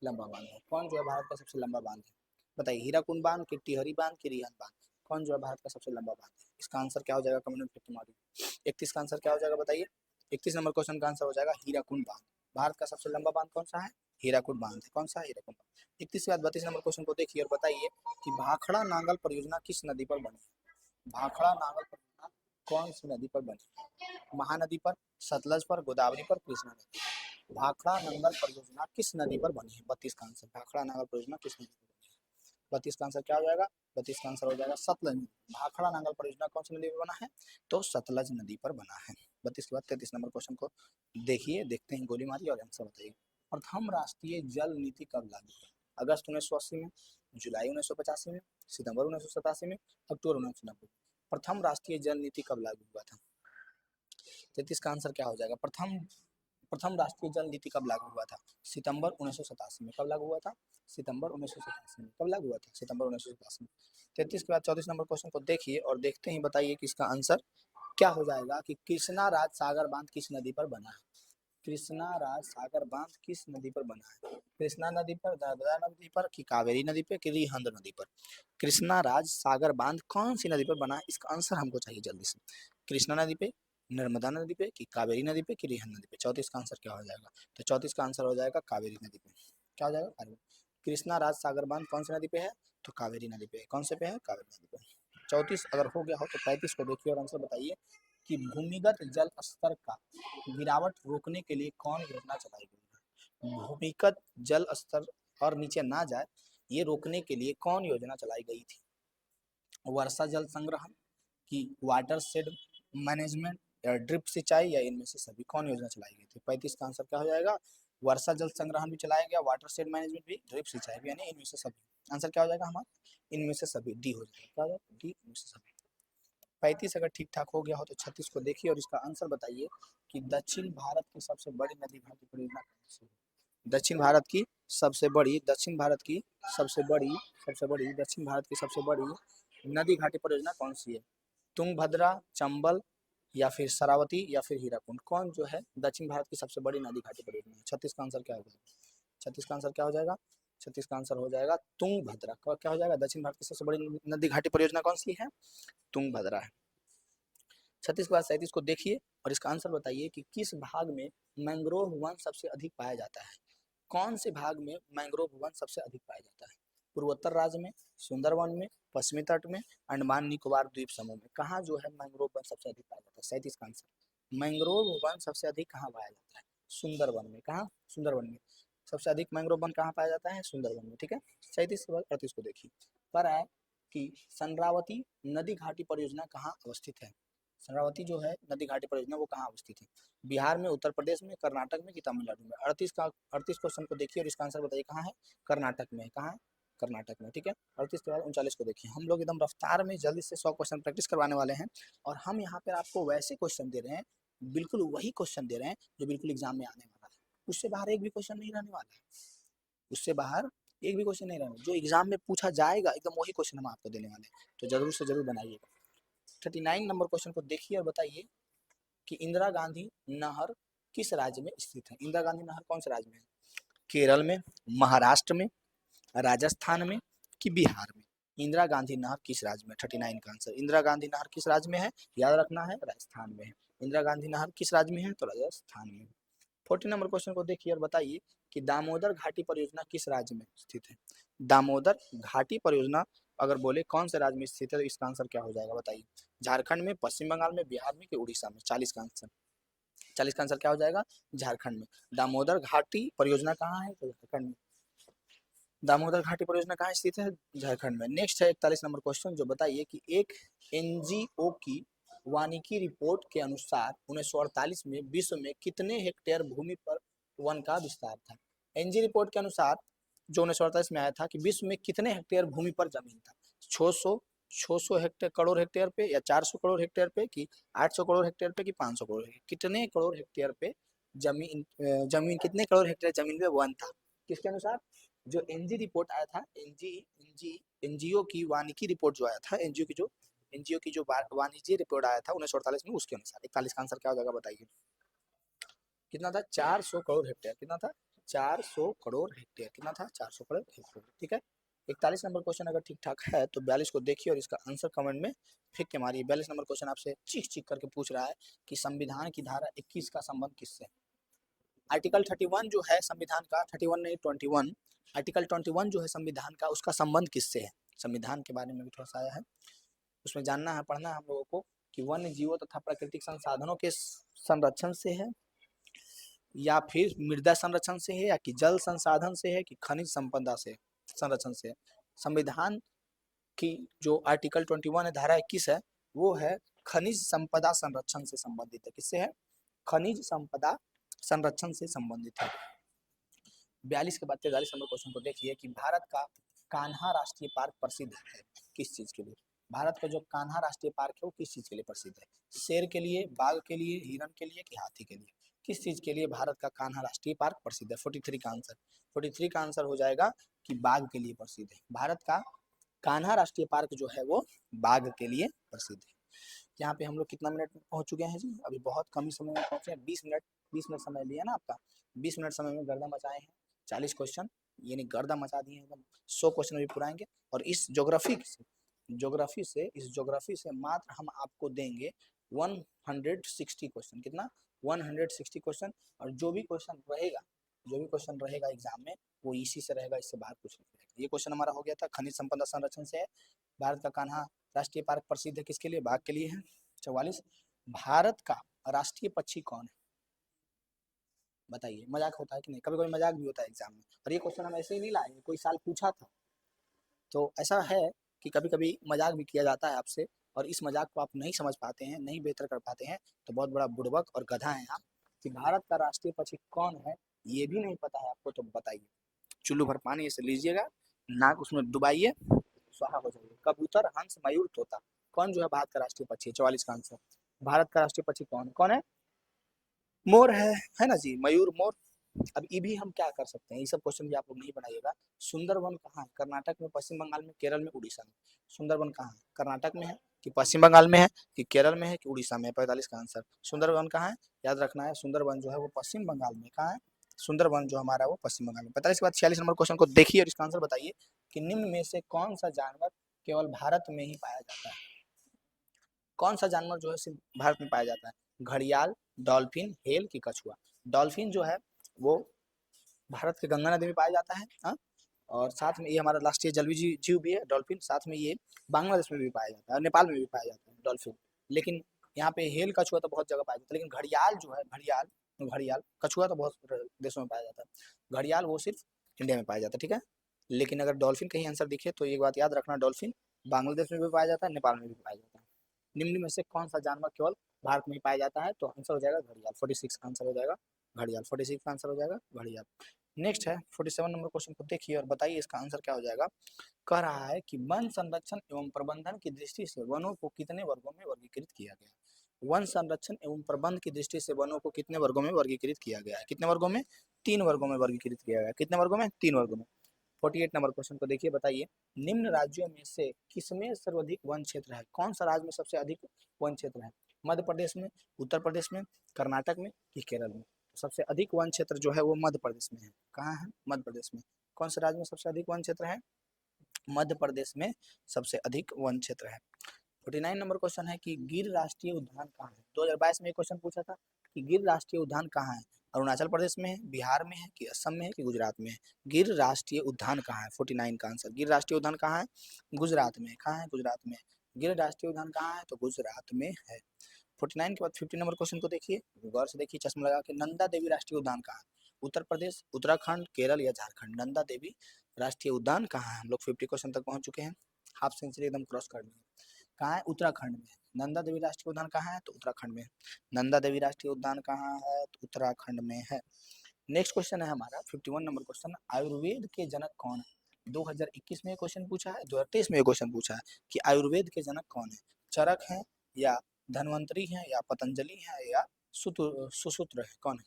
लंबा बांध है? कौन जो है भारत का सबसे लंबा बांध है? बताइए, हीराकुंड बांध कि टिहरी बांध कि रिहंद बांध? कौन जो है भारत का सबसे लंबा बांध है? इसका आंसर क्या हो जाएगा कमेंट में लिख के मारिए। 31 का आंसर क्या हो जाएगा बताइए? 31 नंबर क्वेश्चन का आंसर हो जाएगा हीराकुंड बांध। भारत का सबसे लंबा बांध कौन सा है? हीराकुंड बांध है। कौन सा है? हीराकुंड बांध। 31 के बाद 32 नंबर क्वेश्चन को देखिए और बताइए कि भाखड़ा नांगल परियोजना किस नदी पर बनी है? भाखड़ा नांगल परियोजना कौन सी नदी पर बनी है? महानदी पर, सतलज पर, गोदावरी पर, कृष्णा नदी? भाखड़ा नांगल परियोजना किस नदी पर बनी है? 32 का आंसर, भाखड़ा नांगल परियोजना किस नदी पर बनी है? 32 का आंसर क्या हो जाएगा? 32 का आंसर हो जाएगा सतलज। भाखड़ा नांगल परियोजना कौन सी नदी पर बना है? तो सतलज नदी पर बना है। 32 के बाद 33 नंबर क्वेश्चन को देखिए, देखते हैं, गोली मारिए और आंसर बताइए। प्रथम राष्ट्रीय जल नीति कब लागू हुई? अगस्त 1980 में, जुलाई 1985 में, सितंबर 1987 में, अक्टूबर 1990 में? प्रथम राष्ट्रीय जल नीति कब लागू हुआ था? 33 का आंसर क्या हो जाएगा? प्रथम प्रथम राष्ट्रीय जल नीति कब लागू हुआ था? सितंबर 1987 में। कब लागू हुआ था? सितंबर 1987 में। कब लागू हुआ था? सितंबर 1987 में। 33 के बाद 34 नंबर क्वेश्चन को देखिए और देखते ही बताइए कि इसका आंसर क्या हो जाएगा कि कृष्णा राज सागर बांध किस नदी पर बना है? कृष्णा राज सागर बांध किस नदी पर बना है? कृष्णा नदी पर, नर्मदा नदी पर, कि कावेरी नदी पर, कि रिहंद नदी पर? कृष्णा राज सागर बांध कौन सी नदी पर बना है? इसका आंसर हमको चाहिए जल्दी से। कृष्णा नदी पे, नर्मदा नदी पे, कि कावेरी नदी पे, कि रिहंद नदी पे? 34 का आंसर क्या हो जाएगा? तो 34 का आंसर हो जाएगा कावेरी नदी पे। क्या हो जाएगा? कावेरी। कृष्णा राज सागर बांध कौन सी नदी पे है? तो कावेरी नदी पे। कौन से पे है? कावेरी नदी पे। 34 अगर हो गया हो तो 35 को देखिए और आंसर बताइए कि भूमिगत जल स्तर का गिरावट रोकने के लिए कौन योजना चलाई गई है? भूमिगत जल स्तर और नीचे ना जाए ये रोकने के लिए कौन योजना चलाई गई थी? वर्षा जल संग्रहण, की वाटर शेड मैनेजमेंट, या ड्रिप सिंचाई, या इनमें से सभी? कौन योजना चलाई गई थी? 35 का आंसर क्या हो जाएगा? वर्षा जल संग्रहण भी चलाया गया, वाटर शेड मैनेजमेंट भी, ड्रिप सिंचाई भी, यानी इनमें से सभी। आंसर क्या हो जाएगा हमारा? इनमें से सभी, डी हो जाएगा। क्या हो जाएगा? डी, इनमें से सभी। 35 अगर ठीक ठाक हो गया हो तो 36 को देखिए और इसका आंसर बताइए कि दक्षिण भारत की सबसे बड़ी नदी घाटी परियोजना कौन सी है? दक्षिण भारत की सबसे बड़ी, दक्षिण भारत की दक्षिण भारत की सबसे बड़ी नदी घाटी परियोजना कौन सी है? तुंगभद्रा, चंबल, या फिर शरावती, या फिर हीराकुंड? कौन जो है दक्षिण भारत की सबसे बड़ी नदी घाटी परियोजना है? 36 का आंसर क्या हो जाएगा? 36 का आंसर क्या हो जाएगा? 36 का आंसर हो जाएगा तुंगभद्रा। क्या हो जाएगा? दक्षिण भारत की सबसे बड़ी नदी घाटी परियोजना कौन सी है? तुंगभद्रा है। 36 के बाद 37 को देखिए और इसका आंसर बताइए कि किस भाग में मैंग्रोव वन सबसे अधिक पाया जाता है? कौन से भाग में मैंग्रोव वन सबसे अधिक पाया जाता है? पूर्वोत्तर राज्य में, सुंदरवन में, पश्चिमी तट में, अंडमान निकोबार द्वीप समूह में? कहाँ जो है मैंग्रोव वन सबसे अधिक पाया जाता है? 37 का आंसर, मैंग्रोव वन सबसे अधिक कहाँ पाया जाता है? सुंदरवन में। कहाँ? सुंदरवन में। सबसे अधिक मैंग्रोव वन कहाँ पाया जाता है? सुंदरवन में। ठीक है। 37 के बाद 38 को देखिए। पर है कि संद्रावती नदी घाटी परियोजना कहाँ अवस्थित है? शरावती जो है नदी घाटी परियोजना वो कहाँ अवस्थित है? बिहार में, उत्तर प्रदेश में, कर्नाटक में, कि तमिलनाडु में? 38 क्वेश्चन को देखिए और इसका आंसर बताइए कहाँ है? कर्नाटक में। कहाँ है? कर्नाटक में। ठीक है। 38 के बाद 39 को देखिए। हम लोग एकदम रफ्तार में जल्दी से 100 क्वेश्चन प्रैक्टिस करवाने वाले हैं और हम यहाँ पर आपको वैसे क्वेश्चन दे रहे हैं, बिल्कुल वही क्वेश्चन दे रहे हैं जो बिल्कुल एग्जाम में आने वाला है। उससे बाहर एक भी क्वेश्चन नहीं रहने वाला है। उससे बाहर एक भी क्वेश्चन नहीं रहने, जो एग्जाम में पूछा जाएगा एकदम वही क्वेश्चन हम आपको देने वाले हैं। तो जरूर से जरूर बनाइएगा। 39 नंबर क्वेश्चन को देखिए और बताइए कि इंदिरा गांधी नहर किस राज्य में स्थित है? इंदिरा गांधी नहर कौन से राज्य में है? केरल में, महाराष्ट्र में, राजस्थान में, कि बिहार में? इंदिरा गांधी नहर किस राज्य में? 39 का आंसर, इंदिरा गांधी नहर किस राज्य में है? याद रखना है, राजस्थान में है। इंदिरा गांधी नहर किस राज्य में है? तो राजस्थान में। 40 नंबर क्वेश्चन को देखिए और बताइए कि दामोदर घाटी परियोजना किस राज्य में स्थित है? दामोदर घाटी परियोजना अगर बोले कौन से राज्य में स्थित है तो इसका आंसर क्या हो जाएगा बताइए? झारखंड में, पश्चिम बंगाल में, बिहार में, कि उड़ीसा में? 40 का आंसर, 40 का आंसर क्या हो जाएगा? झारखंड में। दामोदर घाटी परियोजना कहाँ है? तो झारखंड में। दामोदर घाटी परियोजना कहाँ स्थित है? झारखंड में। नेक्स्ट है 41 नंबर क्वेश्चन, जो बताइए कि एक एनजीओ की वानिकी रिपोर्ट के अनुसार 1948 में विश्व में कितने हेक्टेयर भूमि पर वन का विस्तार था? एनजी रिपोर्ट के अनुसार जो 1948 में आया था कि विश्व में कितने हेक्टेयर भूमि पर जमीन था? 600 हेक्टेयर, करोड़ हेक्टेयर पे, या 400 करोड़ हेक्टेयर पे, कि 800 करोड़ हेक्टेयर पे, कि 500 करोड़ हेक्टेयर? कितने करोड़ हेक्टेयर पे जमीन कितने करोड़ हेक्टेयर जमीन पे वन था? किसके अनुसार? जो एनजी रिपोर्ट आया था, एनजीओ की वानिकी रिपोर्ट जो आया था, एनजीओ की जो एनजीओ की जो वाणिज्य रिपोर्ट आया था 1948 में, उसके अनुसार 41 का आंसर क्या हो जाएगा बताइए। कितना था? 400 करोड़ हेक्टेयर। कितना था? 400 करोड़ हेक्टेयर। कितना था? 400 करोड़ हेक्टेयर। ठीक है। 41 नंबर क्वेश्चन अगर ठीक ठाक है तो 42 को देखिए और इसका आंसर कमेंट में फेंक के मारिए। 42 नंबर क्वेश्चन आपसे चीख चीख करके पूछ रहा है कि संविधान की धारा 21 का संबंध किससे? आर्टिकल 31 जो है संविधान का, 31 नहीं 21, आर्टिकल 21 जो है संविधान का, उसका संबंध किससे है? संविधान के बारे में भी थोड़ा सा आया है, उसमें जानना है, पढ़ना है हम लोगों को कि वन्य जीवों तथा प्राकृतिक संसाधनों के संरक्षण से है, या फिर मृदा संरक्षण से है, या कि जल संसाधन से है, कि खनिज संपदा से संरक्षण से है। संविधान की जो आर्टिकल 21 है, धारा 21 है, वो है खनिज संपदा संरक्षण से संबंधित है। किससे है? खनिज संपदा संरक्षण से संबंधित है। 42 के बाद 43 नंबर क्वेश्चन को देखिए कि भारत का कान्हा राष्ट्रीय पार्क प्रसिद्ध है किस चीज के लिए? भारत का जो कान्हा राष्ट्रीय पार्क है वो किस चीज के लिए प्रसिद्ध है? शेर के लिए, बाघ के लिए, हिरन के लिए, कि हाथी के लिए? किस चीज के लिए भारत का कान्हा राष्ट्रीय पार्क प्रसिद्ध है? 43 का आंसर, 43 का आंसर हो जाएगा कि बाघ के लिए प्रसिद्ध है। भारत का कान्हा राष्ट्रीय पार्क जो है वो बाघ के लिए प्रसिद्ध है। यहाँ पे हम लोग कितना मिनट में पहुंच चुके हैं जी? अभी बहुत कम ही समय में पहुंचे हैं, 20 मिनट, 20 मिनट समय लिया ना आपका, 20 मिनट समय में गर्दा मचाए हैं 40 क्वेश्चन, यानी गर्दा मचा दिए हैं एकदम। 100 क्वेश्चन अभी पुराएंगे और इस ज्योग्राफी से मात्र हम आपको देंगे 160 क्वेश्चन। कितना? 160 क्वेश्चन। और जो भी क्वेश्चन रहेगा एग्जाम में वो इसी से रहेगा, इससे बाहर कुछ नहीं रहेगा। ये क्वेश्चन हमारा हो गया था खनिज संपदा संरक्षण से है। भारत का कान्हा राष्ट्रीय पार्क प्रसिद्ध है किसके लिए? बाघ के लिए है। 44, भारत का राष्ट्रीय पक्षी कौन है? बताइए। मजाक होता है कि नहीं? कभी कभी मजाक भी होता है एग्जाम में, और ये क्वेश्चन हम ऐसे ही नहीं लाए, कोई साल पूछा था। तो ऐसा है कि कभी कभी मजाक भी किया जाता है आपसे, और इस मजाक को आप नहीं समझ पाते हैं, नहीं बेहतर कर पाते हैं, तो बहुत बड़ा बुड़बक और गधा है आप। कि भारत का राष्ट्रीय पक्षी कौन है ये भी नहीं पता है आपको, तो बताइए। चुल्लू भर पानी ऐसे लीजिएगा, नाक उसमें डुबाइए, स्वाहा हो जाइए। कबूतर, हंस, मयूर, तोता, कौन जो है भारत का राष्ट्रीय पक्षी? 44 का आंसर। भारत का राष्ट्रीय पक्षी कौन कौन है? मोर है ना जी, मयूर, मोर। अब ये भी हम क्या कर सकते हैं, ये सब क्वेश्चन भी आप लोग नहीं बनाइएगा। सुंदरवन कहाँ है? कर्नाटक में, पश्चिम बंगाल में, केरल में, उड़ीसा में। सुंदरवन कहाँ है? कर्नाटक में है कि पश्चिम बंगाल में है कि केरल में है कि उड़ीसा में है? 45 का आंसर। सुंदरवन कहाँ है? याद रखना है, सुंदरवन जो है वो पश्चिम बंगाल में। कहाँ है? सुंदरवन जो हमारा वो पश्चिम बंगाल में। 45 के बाद 46 नंबर क्वेश्चन को देखिए और इसका आंसर बताइए कि निम्न में से कौन सा जानवर केवल भारत में ही पाया जाता है? कौन सा जानवर जो है सिर्फ भारत में पाया जाता है? घड़ियाल, डॉल्फिन, हेल की कछुआ? डॉल्फिन जो है वो भारत के गंगा नदी में पाया जाता है। हाँ, और साथ में ये हमारा राष्ट्रीय जलीय जीव भी है डॉल्फिन। साथ में ये बांग्लादेश में भी पाया जाता है और नेपाल में भी पाया जाता है डॉल्फिन। लेकिन यहाँ पे हेल कछुआ तो बहुत जगह पाया जाता है, लेकिन घड़ियाल जो है, घड़ियाल, कछुआ तो बहुत देशों में पाया जाता है, घड़ियाल वो सिर्फ इंडिया में पाया जाता है। ठीक है। लेकिन अगर डॉल्फिन कहीं आंसर दिखे तो एक बात याद रखना, डॉल्फिन बांग्लादेश में भी पाया जाता है, नेपाल में भी पाया जाता है। निम्न में से कौन सा जानवर केवल भारत में ही पाया जाता है? तो आंसर हो जाएगा घड़ियाल। 46 का आंसर हो जाएगा घड़ियाल। 46 का आंसर हो जाएगा घड़ियाल। नेक्स्ट है 47 नंबर क्वेश्चन को देखिए और बताइए इसका आंसर क्या हो जाएगा। कह रहा है कि वन संरक्षण एवं प्रबंधन की दृष्टि से वनों को कितने वर्गों में वर्गीकृत किया गया है? वन संरक्षण एवं प्रबंध की दृष्टि से वनों को कितने वर्गों में वर्गीकृत किया गया है? कितने वर्गों में? 3 वर्गों में वर्गीकृत किया गया है। कितने वर्गों में? 3 वर्गों में। 48 नंबर क्वेश्चन को देखिए, बताइए निम्न राज्यों में से किसमें सर्वाधिक वन क्षेत्र है? कौन सा राज्य में सबसे अधिक वन क्षेत्र है? मध्य प्रदेश में, उत्तर प्रदेश में, कर्नाटक में कि केरल में? सबसे अधिक वन क्षेत्र जो है वो मध्य प्रदेश में है। कहाँ है? मध्य प्रदेश में। कौन से राज्य में सबसे अधिक वन क्षेत्र है? मध्य प्रदेश में सबसे अधिक वन क्षेत्र है। 49 नंबर क्वेश्चन है कि गिर राष्ट्रीय उद्यान कहाँ है? 2022 में एक क्वेश्चन पूछा था कि गिर राष्ट्रीय उद्यान कहाँ है? अरुणाचल प्रदेश में है, बिहार में है कि असम में है कि गुजरात में है? गिर राष्ट्रीय उद्यान कहाँ है? 49 का आंसर। गिर राष्ट्रीय उद्यान कहाँ है? गुजरात में। कहाँ है? गुजरात में। गिर राष्ट्रीय उद्यान कहाँ है? तो गुजरात में है। 49 के बाद 50 नंबर क्वेश्चन को देखिए, गौर से देखिए चश्मा लगा के। नंदा देवी राष्ट्रीय उद्यान कहाँ है? उत्तर प्रदेश, उत्तराखंड, केरल या झारखंड? नंदा देवी राष्ट्रीय उद्यान कहाँ है? हम लोग 50 क्वेश्चन तक पहुंच चुके हैं, हाफ सेंचुरी एकदम क्रॉस कर ली है। कहाँ है? उत्तराखंड में। नंदा देवी राष्ट्रीय उद्यान कहाँ है? तो उत्तराखंड में। नंदा देवी राष्ट्रीय उद्यान कहाँ है? तो उत्तराखंड में है। नेक्स्ट क्वेश्चन है हमारा 51 नंबर क्वेश्चन, आयुर्वेद के जनक कौन है? 2021 में क्वेश्चन पूछा है, 2023 में क्वेश्चन पूछा है कि आयुर्वेद के जनक कौन है? चरक है या धन्वंतरी है या पतंजलि है या सुसूत्र है? कौन है?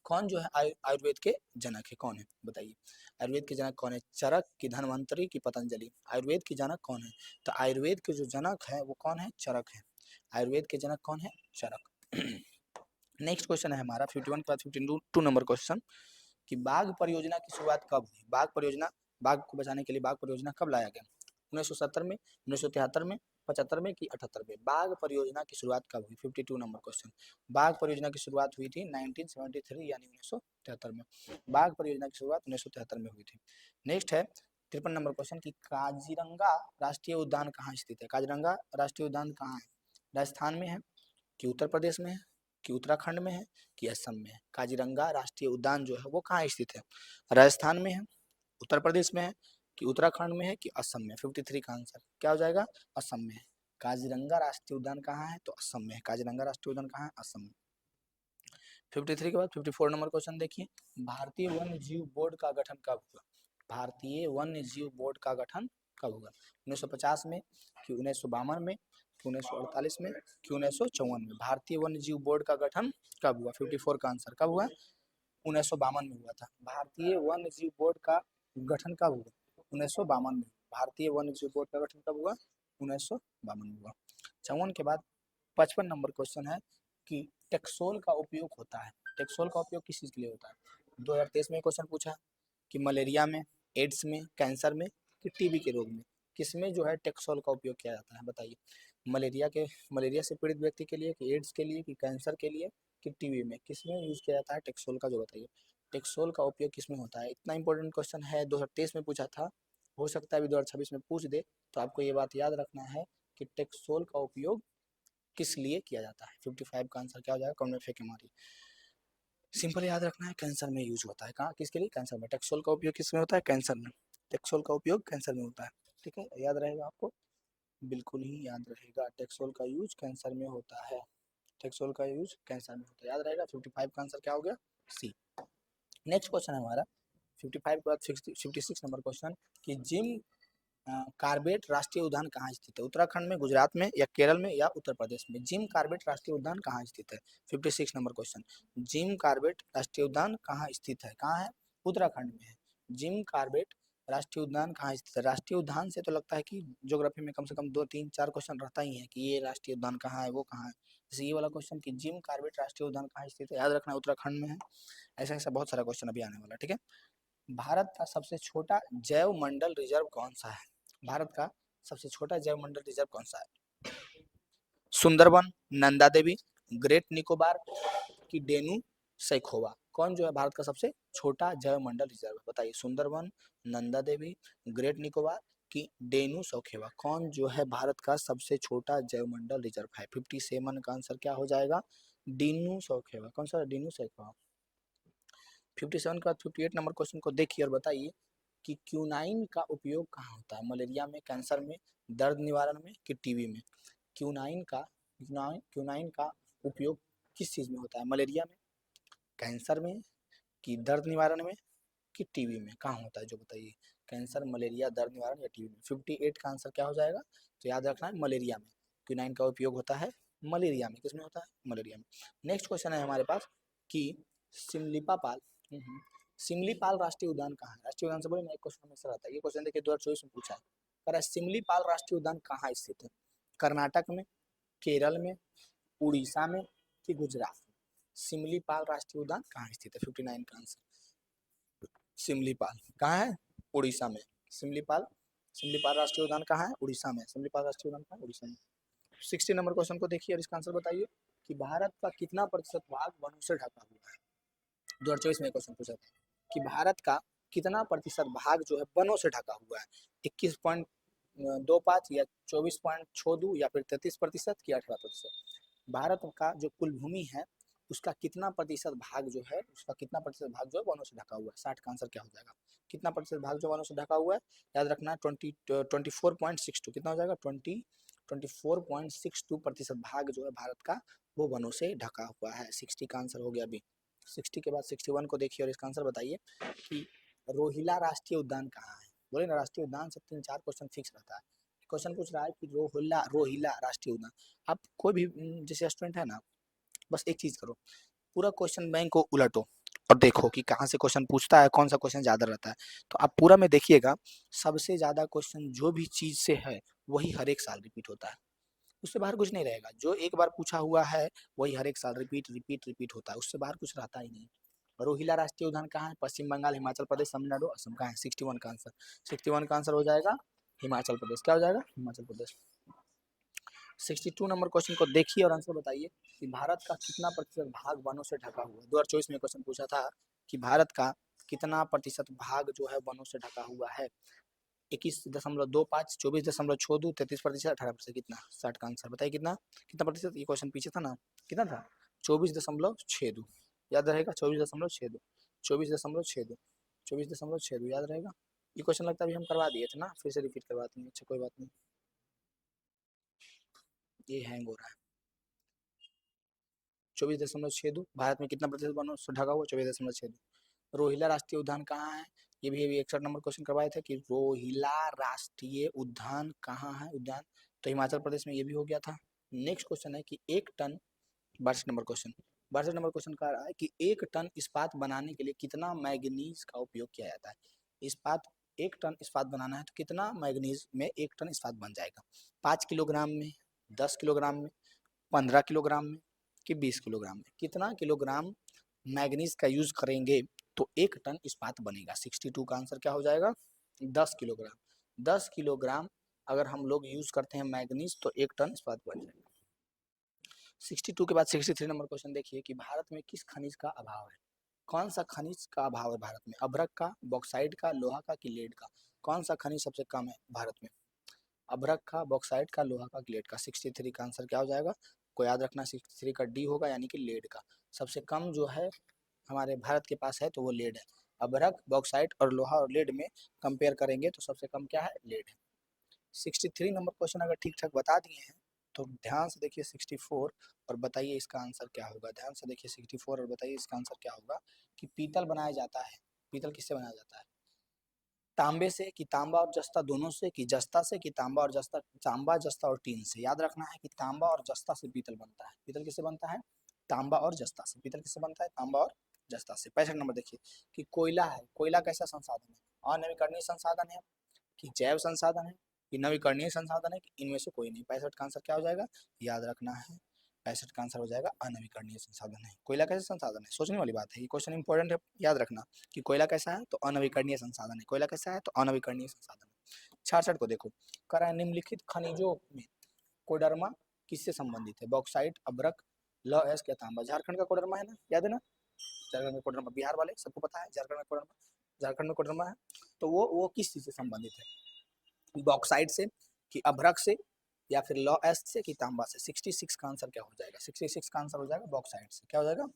कौन जो है आयुर्वेद के जनक है, कौन है बताइए। आयुर्वेद के जनक कौन है, चरक की धन्वंतरी की पतंजलि। आयुर्वेद के जनक कौन है, तो आयुर्वेद के जो जनक है वो कौन है, चरक है। आयुर्वेद के जनक कौन है, चरक। नेक्स्ट क्वेश्चन है हमारा 51 के बाद 52 नंबर क्वेश्चन कि बाघ परियोजना की शुरुआत कब हुई। बाघ परियोजना, बाघ को बचाने के लिए बाघ परियोजना कब लाया गया, 1970 में, 1973 में, 75 में कि 78 में। बाघ परियोजना की शुरुआत कब हुई, 52 नंबर क्वेश्चन। बाघ परियोजना की शुरुआत हुई थी 1973 यानी 1973 में। बाघ परियोजना की शुरुआत 1973 में हुई थी। नेक्स्ट है 53 नंबर क्वेश्चन कि काजीरंगा राष्ट्रीय उद्यान कहाँ स्थित है। काजीरंगा राष्ट्रीय उद्यान कहाँ है, राजस्थान में है कि उत्तर प्रदेश में है कि उत्तराखंड में है कि असम में है। काजीरंगा राष्ट्रीय उद्यान जो है वो कहाँ स्थित है, राजस्थान में है, उत्तर प्रदेश में है कि उत्तराखंड में है कि असम में। 53 का आंसर क्या हो जाएगा, असम में है। काजीरंगा राष्ट्रीय उद्यान कहाँ है, तो असम में है। काजीरंगा राष्ट्रीय उद्यान कहाँ है, असम में। 53 के बाद 54 नंबर क्वेश्चन देखिए, भारतीय वन्य जीव बोर्ड का गठन कब हुआ। भारतीय वन्य जीव बोर्ड का गठन कब हुआ, 1950 में कि 1952 में कि 1948 में कि 1954 में। भारतीय वन्य जीव बोर्ड का गठन कब हुआ, 54 का आंसर कब हुआ, 1952 में हुआ था। भारतीय वन्य जीव बोर्ड का गठन कब हुआ, 1952 में। भारतीय वन्य जीव बोर्ड का गठन कब हुआ, 1952 में हुआ। 54 के बाद 55 नंबर क्वेश्चन है कि टेक्सोल का उपयोग होता है। टेक्सोल का उपयोग किस चीज के लिए होता है, 2023 में क्वेश्चन पूछा कि मलेरिया में, एड्स में, कैंसर में कि टीबी के रोग में, किसमें जो है टेक्सोल का उपयोग किया जाता है बताइए। मलेरिया से पीड़ित व्यक्ति के लिए कि एड्स के लिए कि कैंसर के लिए कि टीबी में, किसमें यूज किया जाता है टेक्सोल का, जो बताइए। टेक्सोल का उपयोग किसमें होता है, इतना इंपॉर्टेंट क्वेश्चन है, 2023 में पूछा था, हो सकता है अभी 2026 में पूछ दे, तो आपको ये बात याद रखना है कि टेक्सोल का उपयोग किस लिए किया जाता है। 55 का आंसर क्या हो जाएगा, कौन में फेंके मारी। सिंपल याद रखना है, कैंसर में यूज होता है। कहाँ, किसके लिए, कैंसर में। टेक्सोल का उपयोग किस में होता है, कैंसर में। टेक्सोल का उपयोग कैंसर में होता है, ठीक है, याद रहेगा आपको, बिल्कुल ही याद रहेगा। टेक्सोल का यूज कैंसर में होता है, टेक्सोल का यूज कैंसर में होता है, याद रहेगा। 55 का आंसर क्या हो गया, सी। नेक्स्ट क्वेश्चन है हमारा 55 के बाद 56 नंबर क्वेश्चन कि जिम कार्बेट राष्ट्रीय उद्यान कहाँ स्थित है, उत्तराखंड में, गुजरात में या केरल में या उत्तर प्रदेश में। जिम कार्बेट राष्ट्रीय उद्यान कहाँ स्थित है, 56 नंबर क्वेश्चन। जिम कार्बेट राष्ट्रीय उद्यान कहाँ स्थित है, कहाँ है, उत्तराखंड में है। जिम कार्बेट राष्ट्रीय उद्यान कहाँ स्थित है। राष्ट्रीय उद्यान से तो लगता है कि ज्योग्राफी में कम से कम 2 3 4 क्वेश्चन रहता ही है कि ये राष्ट्रीय उद्यान कहाँ है, वो कहाँ है। जैसे ये वाला क्वेश्चन कि जिम कार्बेट राष्ट्रीय उद्यान कहाँ स्थित है, याद रखना उत्तराखंड में है। ऐसा ऐसा बहुत सारा क्वेश्चन अभी आने वाला, ठीक है। भारत का सबसे छोटा जैव मंडल रिजर्व कौन सा है, भारत का सबसे छोटा जैव मंडल रिजर्व कौन सा है, सुंदरबन, नंदा देवी, ग्रेट निकोबार की डेनू सैखोवा। कौन जो है भारत का सबसे छोटा जैव मंडल रिजर्व है बताइए। सुंदरबन, नंदा देवी, ग्रेट निकोबार की डेनू सौखेवा, कौन जो है भारत का सबसे छोटा जैव मंडल रिजर्व है। 57 का आंसर क्या हो जाएगा, डेनू सौखेवा। कौन सा, डेनू सैखोवा। 57 का 58 नंबर क्वेश्चन को देखिए और बताइए कि क्यूनाइन का उपयोग कहाँ होता है, मलेरिया में, कैंसर में, दर्द निवारण में कि टीबी में। क्यूनाइन का उपयोग किस चीज में होता है, मलेरिया में, कैंसर में कि दर्द निवारण में कि टीबी में, कहाँ होता है जो बताइए। कैंसर, मलेरिया, दर्द निवारण या टीबी में। 58 का आंसर क्या हो जाएगा, तो याद रखना है मलेरिया में। क्यूनाइन का उपयोग होता है मलेरिया में, किसमें होता है, मलेरिया में। नेक्स्ट क्वेश्चन है हमारे पास कि सिमलीपाल सिमलीपाल राष्ट्रीय उद्यान कहाँ है। राष्ट्रीय उद्यान से बोले एक क्वेश्चन हमेशा रहता है, ये क्वेश्चन देखिए 2024 में पूछा है, कह रहा है सिमलीपाल राष्ट्रीय उद्यान कहाँ स्थित है, कर्नाटक में, केरल में, उड़ीसा में कि गुजरात में। सिमलीपाल राष्ट्रीय उद्यान कहाँ स्थित है, 59 का आंसर। सिमलीपाल कहाँ है, उड़ीसा में। सिमलीपाल सिमलीपाल राष्ट्रीय उद्यान कहाँ है, उड़ीसा में। सिमलीपाल राष्ट्रीय उद्यान कहाँ है, उड़ीसा में। 60 नंबर क्वेश्चन को देखिए और इसका आंसर बताइए कि भारत का कितना प्रतिशत भाग वनों से ढका हुआ है। 2024 में क्वेश्चन पूछा था कि भारत का कितना प्रतिशत भाग जो है वनों से ढका हुआ है, 21.25 या 24.62 या फिर 33% की 18%। भारत का जो कुल भूमि है उसका कितना प्रतिशत भाग जो है, उसका कितना प्रतिशत भाग जो है वनों से ढका हुआ है। 60 का आंसर क्या हो जाएगा, कितना प्रतिशत भाग जो वनों से ढका हुआ है, याद रखना 24.62, कितना हो जाएगा 24.62% भाग जो है भारत का वो वनों से ढका हुआ है। 60 का आंसर हो गया अभी। 60 के बाद 61 को देखिए और इसका आंसर बताइए कि रोहिला राष्ट्रीय उद्यान कहाँ है। बोले ना राष्ट्रीय उद्यान से 3 4 क्वेश्चन फिक्स रहता है। क्वेश्चन पूछ रहा है कि रोहिला राष्ट्रीय उद्यान। आप कोई भी जैसे स्टूडेंट है ना, बस एक चीज करो, पूरा क्वेश्चन बैंक को उलटो, और देखो कि कहाँ से क्वेश्चन पूछता है, कौन सा क्वेश्चन ज्यादा रहता है। तो आप पूरा में देखिएगा, सबसे ज्यादा क्वेश्चन जो भी चीज से है वही हर एक साल रिपीट होता है, उससे बाहर कुछ नहीं रहेगा। जो एक बार पूछा हुआ है वही हर एक साल रिपीट रिपीट रिपीट होता है, उससे बाहर कुछ रहता ही नहीं। रोहिला राष्ट्रीय उद्यान कहाँ है? पश्चिम बंगाल, हिमाचल प्रदेश, तमिलनाडु, असम। कहाँ है? 61 का आंसर, 61 का आंसर हो जाएगा हिमाचल प्रदेश। क्या हो जाएगा? हिमाचल प्रदेश। 62 नंबर क्वेश्चन को देखिए और आंसर बताइए कि भारत का कितना प्रतिशत भाग वनों से ढका हुआ है। 2024 में क्वेश्चन पूछा था कि भारत का कितना प्रतिशत भाग जो है वनों से ढका हुआ है। 21.25, 24.62, 33%, 18%, कितना? 60 का आंसर बताइए कितना, कितना प्रतिशत। ये क्वेश्चन पीछे था ना, कितना था? 24.62 याद रहेगा, 24.62, 24.62, 24.62 याद रहेगा। ये क्वेश्चन लगता है अभी हम करवा दिए थे ना, फिर से रिपीट करवाते हैं। अच्छा कोई बात नहीं, ये हैंग हो रहा है। 24.62, भारत में कितना प्रतिशत वनों से ढका हुआ? 24.62। रोहिला राष्ट्रीय उद्यान कहाँ है? ये भी अभी 61 नंबर क्वेश्चन करवाए थे कि रोहिला राष्ट्रीय उद्यान कहाँ है, उद्यान। तो हिमाचल प्रदेश में ये भी हो गया था। नेक्स्ट क्वेश्चन है कि 1 ton, 62 number question, 62 number question कह रहा है कि 1 टन इस्पात बनाने के लिए कितना मैग्नीज का उपयोग किया जाता है। इस्पात, 1 टन इस्पात बनाना है तो कितना मैग्नीज में 1 टन इस्पात बन जाएगा? 5 किलोग्राम में, 10 किलोग्राम में, 15 किलोग्राम में, कि 20 किलोग्राम में? कितना किलोग्राम मैग्नीज का यूज करेंगे तो 1 टन इस्पात बनेगा? 62 का आंसर क्या हो जाएगा? 10 किलोग्राम। 10 किलोग्राम अगर हम लोग यूज करते हैं मैग्नीज तो 1 टन इस्पात बन जाएगा। 62 के बाद 63 नंबर क्वेश्चन देखिए कि भारत में किस खनिज का अभाव है। कौन सा खनिज का अभाव है भारत में? अभ्रक का, बॉक्साइट का, लोहा का, कि लेड का? कौन सा खनिज सबसे कम है भारत में? अभ्रक का, बॉक्साइट का, लोहा का, लेड का? 63 का आंसर क्या हो जाएगा? को याद रखना, 63 का डी होगा, यानी कि लेड का। सबसे कम जो है हमारे भारत के पास है तो वो लेड है। अभ्रक, बॉक्साइट और लोहा और लेड में कंपेयर करेंगे तो सबसे कम क्या है? लेड है। 63 नंबर क्वेश्चन अगर ठीक ठाक बता दिए हैं तो ध्यान से देखिए 64 और बताइए इसका आंसर क्या होगा। ध्यान से देखिए 64 और बताइए इसका आंसर क्या होगा। कि पीतल बनाया जाता है, पीतल किससे बनाया जाता है? तांबे से, कि तांबा और जस्ता दोनों से, कि जस्ता से, कि तांबा और जस्ता, तांबा जस्ता और टीन से? याद रखना है कि तांबा और जस्ता से पीतल बनता है। पीतल किससे बनता है? तांबा और जस्ता से। पीतल किससे बनता है? तांबा और जस्ता से। 65 नंबर देखिए कि कोयला है, कोयला कैसा संसाधन है? अनवीकरणीय संसाधन है, कि जैव संसाधन है, कि नवीकरणीय संसाधन है, कि इनमें से कोई नहीं? 65 का आंसर क्या हो जाएगा? याद रखना है 65 का आंसर हो जाएगा अनवीकरणीय संसाधन है। कोयला कैसे संसाधन है? सोचने वाली बात है, ये क्वेश्चन इंपॉर्टेंट है, याद रखना कि कोयला कैसा है तो अनवीकरणीय संसाधन है। कोयला कैसा है तो अनवीकरणीय संसाधन है। 66 को देखो, करा निम्नलिखित खनिजों में कोडरमा किससे संबंधित है? बॉक्साइट, अभ्रक, लौह अयस्क या तांबा? झारखंड का कोडरमा है ना, याद है ना? झारखंड में कोडरमा, बिहार वाले सबको पता है झारखंड में कोडरमा, झारखंड में कोडरमा है। तो वो किस चीज से संबंधित है? बॉक्साइट से, कि अभ्रक से, या फिर लॉ एस्क से, कि तांबा से? 66 का आंसर क्या हो जाएगा? 66 का आंसर हो जाएगा बॉक्साइट से। क्या हो जाएगा?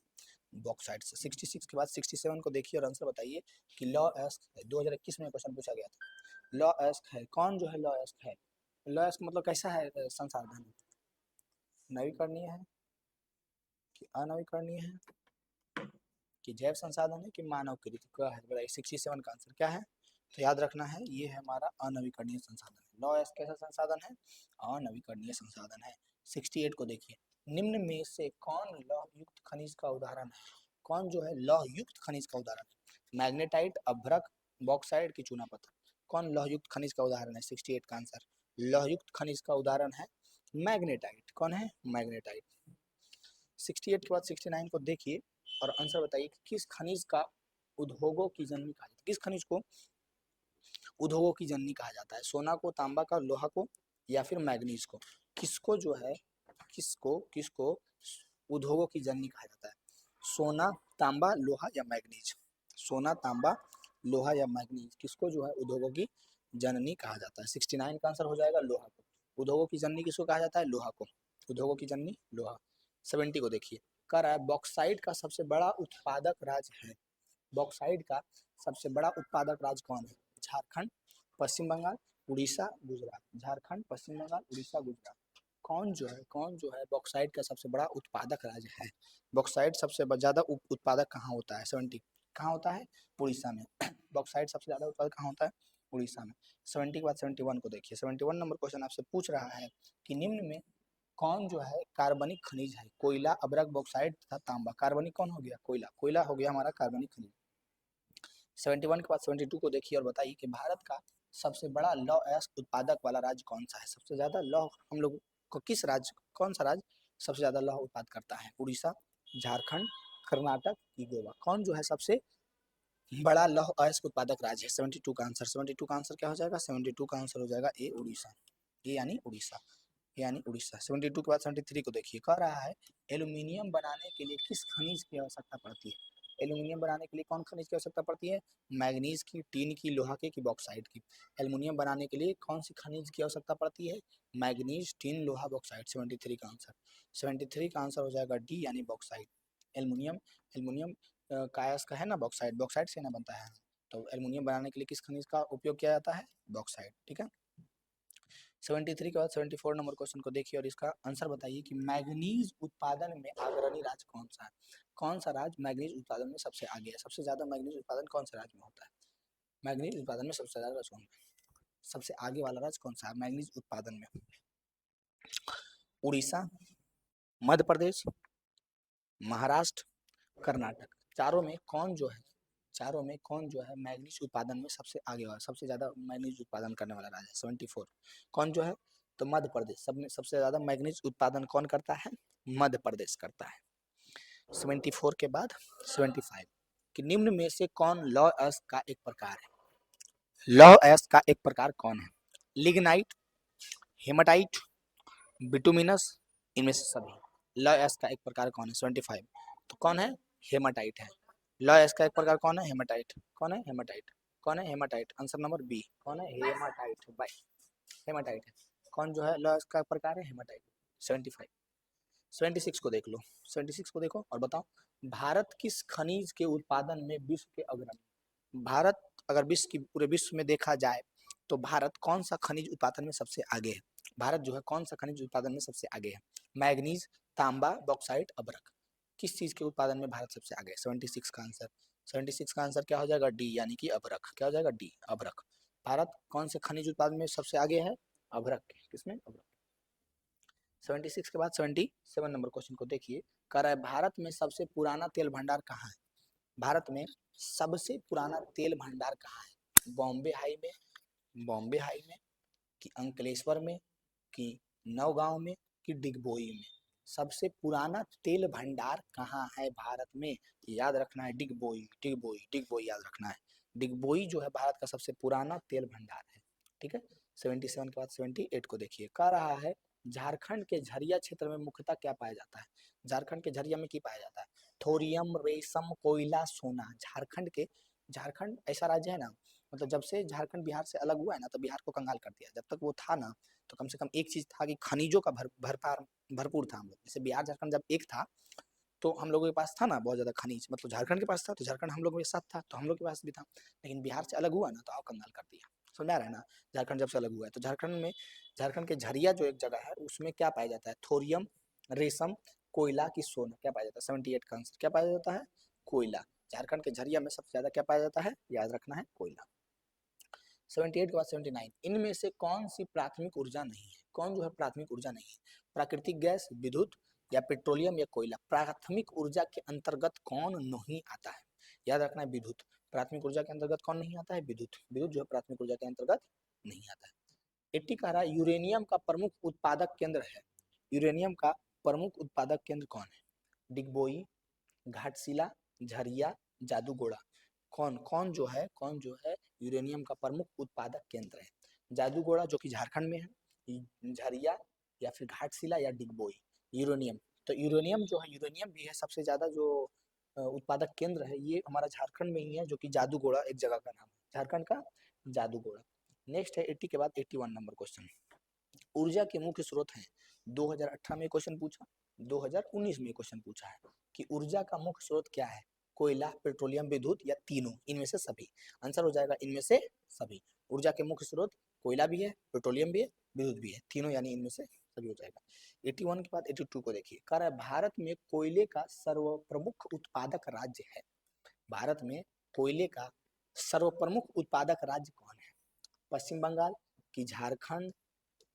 बॉक्साइट से। 66 के बाद 67 को देखिए और आंसर बताइए कि लॉ एस्क है। 2021 में क्वेश्चन पूछा गया था। लॉ एस्क है, कौन जो है लॉ एस्क है? लॉ एस्क मतलब कैसा है संसाधन? नवीकरणीय है, कि अनवीकरणीय है, कि जैव संसाधन है, कि मानव कृत का है? बताइए 67 का आंसर क्या है? तो याद रखना है ये है हमारा अनवीकरणीय संसाधन है। लॉ एस कैसा संसाधन है? अनवीकरणीय संसाधन है। 68 को देखिए, निम्न में से कौन लौह युक्त खनिज का उदाहरण है? कौन जो है लौह युक्त खनिज का उदाहरण है? मैग्नेटाइट, अभ्रक, बॉक्साइट, की चूना पत्थर? कौन लौह युक्त खनिज का उदाहरण है? 68 का आंसर लौह युक्त खनिज का उदाहरण है मैग्नेटाइट। कौन है? मैग्नेटाइट। 68 के बाद 69 को देखिए और आंसर बताइए कि किस खनिज का उद्योगों की जननी कहा जाता है? किस खनिज को उद्योगों की जननी कहा जाता है? सोना को, तांबा का, लोहा को, या फिर मैग्नीज को? किसको जो है, किसको किसको उद्योगों की जननी कहा जाता है? सोना, तांबा, लोहा या मैग्नीज? सोना, तांबा, लोहा या मैग्नीज किसको जो है उद्योगों की जननी कहा जाता है? 69 का आंसर हो जाएगा लोहा को। उद्योगों की जननी किसको कहा जाता है? लोहा को। उद्योगों की जननी लोहा। 70 को देखिए, कह रहा है बॉक्साइट का सबसे बड़ा उत्पादक राज्य है। बॉक्साइट का सबसे बड़ा उत्पादक राज्य कौन है? झारखंड, पश्चिम बंगाल, उड़ीसा, गुजरात? झारखंड, पश्चिम बंगाल, उड़ीसा, गुजरात? कौन जो है बॉक्साइट का सबसे बड़ा उत्पादक राज्य है? बॉक्साइट सबसे ज्यादा उत्पादक कहाँ होता है? 70 कहाँ होता है? उड़ीसा में। बॉक्साइट सबसे ज्यादा उत्पादक कहाँ होता है? उड़ीसा में। 70 के बाद 71 को देखिए। 71 नंबर क्वेश्चन आपसे पूछ रहा है कि निम्न में कौन जो है कार्बनिक खनिज है? कोयला, अब्रक, बॉक्साइट तथा तांबा। कार्बनिक कौन हो गया? कोयला। कोयला हो गया हमारा कार्बनिक खनिज। 71 के बाद 72 को देखिए और बताइए कि भारत का सबसे बड़ा लौह अयस्क उत्पादक वाला राज्य कौन सा है? सबसे ज्यादा लौह हम लोग को किस राज्य, कौन सा राज्य सबसे ज्यादा लौह उत्पाद करता है? उड़ीसा, झारखंड, कर्नाटक की गोवा। कौन जो है सबसे बड़ा लौह अयस्क उत्पादक राज्य है? 72 का आंसर, 72 का आंसर क्या हो जाएगा? 72 का आंसर हो जाएगा ए, उड़ीसा। ये यानी उड़ीसा, यानी उड़ीसा। 72 के बाद 73 को देखिए, कह रहा है एल्यूमिनियम बनाने के लिए किस खनिज की आवश्यकता पड़ती है? एल्यूमिनियम बनाने के लिए कौन खनिज की आवश्यकता पड़ती है? मैग्नीज की, टीन की, लोहा के की बॉक्साइट की? एल्यूमिनियम बनाने के लिए कौन सी खनिज की आवश्यकता पड़ती है? मैग्नीज, टीन, लोहा, बॉक्साइट। 73 का आंसर, 73 का आंसर हो जाएगा डी, यानी बॉक्साइट। एल्यूमिनियम, एल्यूमिनियम कायस का है ना, बॉक्साइट, बॉक्साइट से ना बनता है। तो एल्यूमिनियम बनाने के लिए किस खनिज का उपयोग किया जाता है? बॉक्साइट। ठीक है। 73 के बाद 74 नंबर क्वेश्चन को देखिए और इसका आंसर बताइए कि मैग्नीज उत्पादन में अग्रणी राज्य कौन सा है? कौन सा राज्य मैग्नीज उत्पादन में सबसे आगे है? सबसे ज्यादा मैग्नीज उत्पादन कौन से राज्य में होता है? मैग्नीज उत्पादन में सबसे ज्यादा राज्य कौन है? सबसे आगे वाला राज्य कौन सा है मैग्नीज उत्पादन में? उड़ीसा, मध्य प्रदेश, महाराष्ट्र, कर्नाटक। चारों में कौन जो है, चारों में कौन जो है मैग्नीज उत्पादन में सबसे आगे वाला, सबसे ज्यादा मैग्नीज उत्पादन करने वाला राज्य? 74 कौन जो है? तो मध्य प्रदेश। सब में सबसे ज्यादा मैग्नीज उत्पादन कौन करता है? मध्य प्रदेश करता है। 74 के बाद 75 कि निम्न में से कौन लौह अयस्क का एक प्रकार है? लौह अयस्क का एक प्रकार कौन है? लिग्नाइट, हेमाटाइट, बिटुमिनस, इनमें से सभी। लौह अयस्क का एक प्रकार कौन है? 75 तो कौन है? हेमाटाइट है। लौह अयस्क का एक प्रकार कौन है? हेमाटाइट। कौन है? हेमाटाइट। कौन है? हेमाटाइट। Answer number B. कौन है? हेमाटाइट। बाय, हेमाटाइट है। कौन जो है लौह अयस्क का प्रकार है? हेमाटाइट। 75। 76 को देख लो, 76 को देखो और बताओ, भारत किस खनिज के उत्पादन में विश्व के अग्रणी? भारत अगर विश्व की, पूरे विश्व में देखा जाए तो भारत कौन सा खनिज उत्पादन में सबसे आगे है? भारत जो है कौन सा खनिज उत्पादन में सबसे आगे है? मैग्नीज, तांबा, बॉक्साइट, अब्रक। किस चीज के उत्पादन में भारत सबसे आगे है? 76 का आंसर, 76 का आंसर क्या हो जाएगा? डी, यानी कि अब्रक। क्या हो जाएगा? डी, अब्रक। भारत कौन से खनिज उत्पादन में सबसे आगे है? अब्रक। किसमें? अब्रक। 76 के बाद 77 नंबर क्वेश्चन को देखिए, कह रहा है भारत में सबसे पुराना तेल भंडार कहाँ है? भारत में सबसे पुराना तेल भंडार कहाँ है? बॉम्बे हाई में, बॉम्बे हाई में, कि अंकलेश्वर में, कि नौगांव में, कि डिगबोई में? सबसे पुराना तेल भंडार कहाँ है भारत में? याद रखना है, डिगबोई, डिगबोई, डिगबोई याद रखना है। डिगबोई जो है भारत का सबसे पुराना तेल भंडार है। ठीक है। 77 के बाद 78 को देखिए, कह रहा है झारखंड के झरिया क्षेत्र में मुख्यतः क्या पाया जाता है? झारखंड के झरिया में क्या पाया जाता है? थोरियम, रेशम, कोयला, सोना। झारखंड के, झारखंड ऐसा राज्य है ना, मतलब जब से झारखंड बिहार से अलग हुआ है ना, तो बिहार को कंगाल कर दिया। जब तक वो था ना, तो कम से कम एक चीज था कि खनिजों का भरपूर था हम लोग। जैसे बिहार झारखंड जब एक था, तो हम लोगों के पास था ना बहुत ज्यादा खनिज, मतलब झारखंड के पास था, तो झारखंड हम लोग के साथ था, तो हम लोग के पास भी था। लेकिन बिहार से अलग हुआ ना, तो आओ कंगाल कर दिया। समझ आ रहा है ना? झारखंड जब से अलग हुआ है, तो झारखंड में, झारखंड के झरिया जो एक जगह है, उसमें क्या पाया जाता है? थोरियम, रेशम, कोयला की सोना। क्या पाया जाता है? 78 का आंसर क्या पाया जाता है? कोयला। झारखंड के झरिया में सबसे ज्यादा क्या पाया जाता है? याद रखना है, कोयला। 78 के बाद 79, इनमें से कौन सी प्राथमिक ऊर्जा नहीं है? कौन जो है प्राथमिक ऊर्जा नहीं है? प्राकृतिक गैस, विद्युत, या पेट्रोलियम, या कोयला। प्राथमिक ऊर्जा के अंतर्गत कौन नहीं आता है? याद रखना है, विद्युत। प्राथमिक ऊर्जा के अंतर्गत कौन नहीं आता है? विद्युत। विद्युत जो है प्राथमिक ऊर्जा के अंतर्गत नहीं आता है। 80 कह रहा है यूरेनियम का प्रमुख उत्पादक केंद्र है। यूरेनियम का प्रमुख उत्पादक केंद्र कौन है? डिगबोई, घाटशिला, झरिया, जादूगोड़ा। कौन कौन जो है, कौन जो है यूरेनियम का प्रमुख उत्पादक केंद्र है? जादूगोड़ा जो कि झारखंड में है, झरिया, या फिर घाटशिला, या डिगबोई। यूरेनियम, तो यूरेनियम जो है, यूरेनियम भी है सबसे ज्यादा जो उत्पादक केंद्र है, ये हमारा झारखंड में ही है, जो कि जादूगोड़ा एक जगह का नाम है, झारखंड का जादूगोड़ा। नेक्स्ट है 80 के बाद 81 नंबर क्वेश्चन, ऊर्जा के मुख्य स्रोत हैं। 2018 में क्वेश्चन पूछा, 2019 में क्वेश्चन पूछा है कि ऊर्जा का मुख्य स्रोत क्या है? कोयला, पेट्रोलियम, विद्युत, या तीनों, इनमें से सभी। आंसर हो जाएगा इनमें से सभी। ऊर्जा के मुख्य स्रोत कोयला भी है, पेट्रोलियम भी है, विद्युत भी है, तीनों यानी इनमें से सभी हो जाएगा। 81 के बाद 82 को देखिए, कह रहा है भारत में कोयले का सर्वप्रमुख उत्पादक राज्य है। भारत में कोयले का सर्वप्रमुख उत्पादक राज्य कौन है? पश्चिम बंगाल, की झारखंड,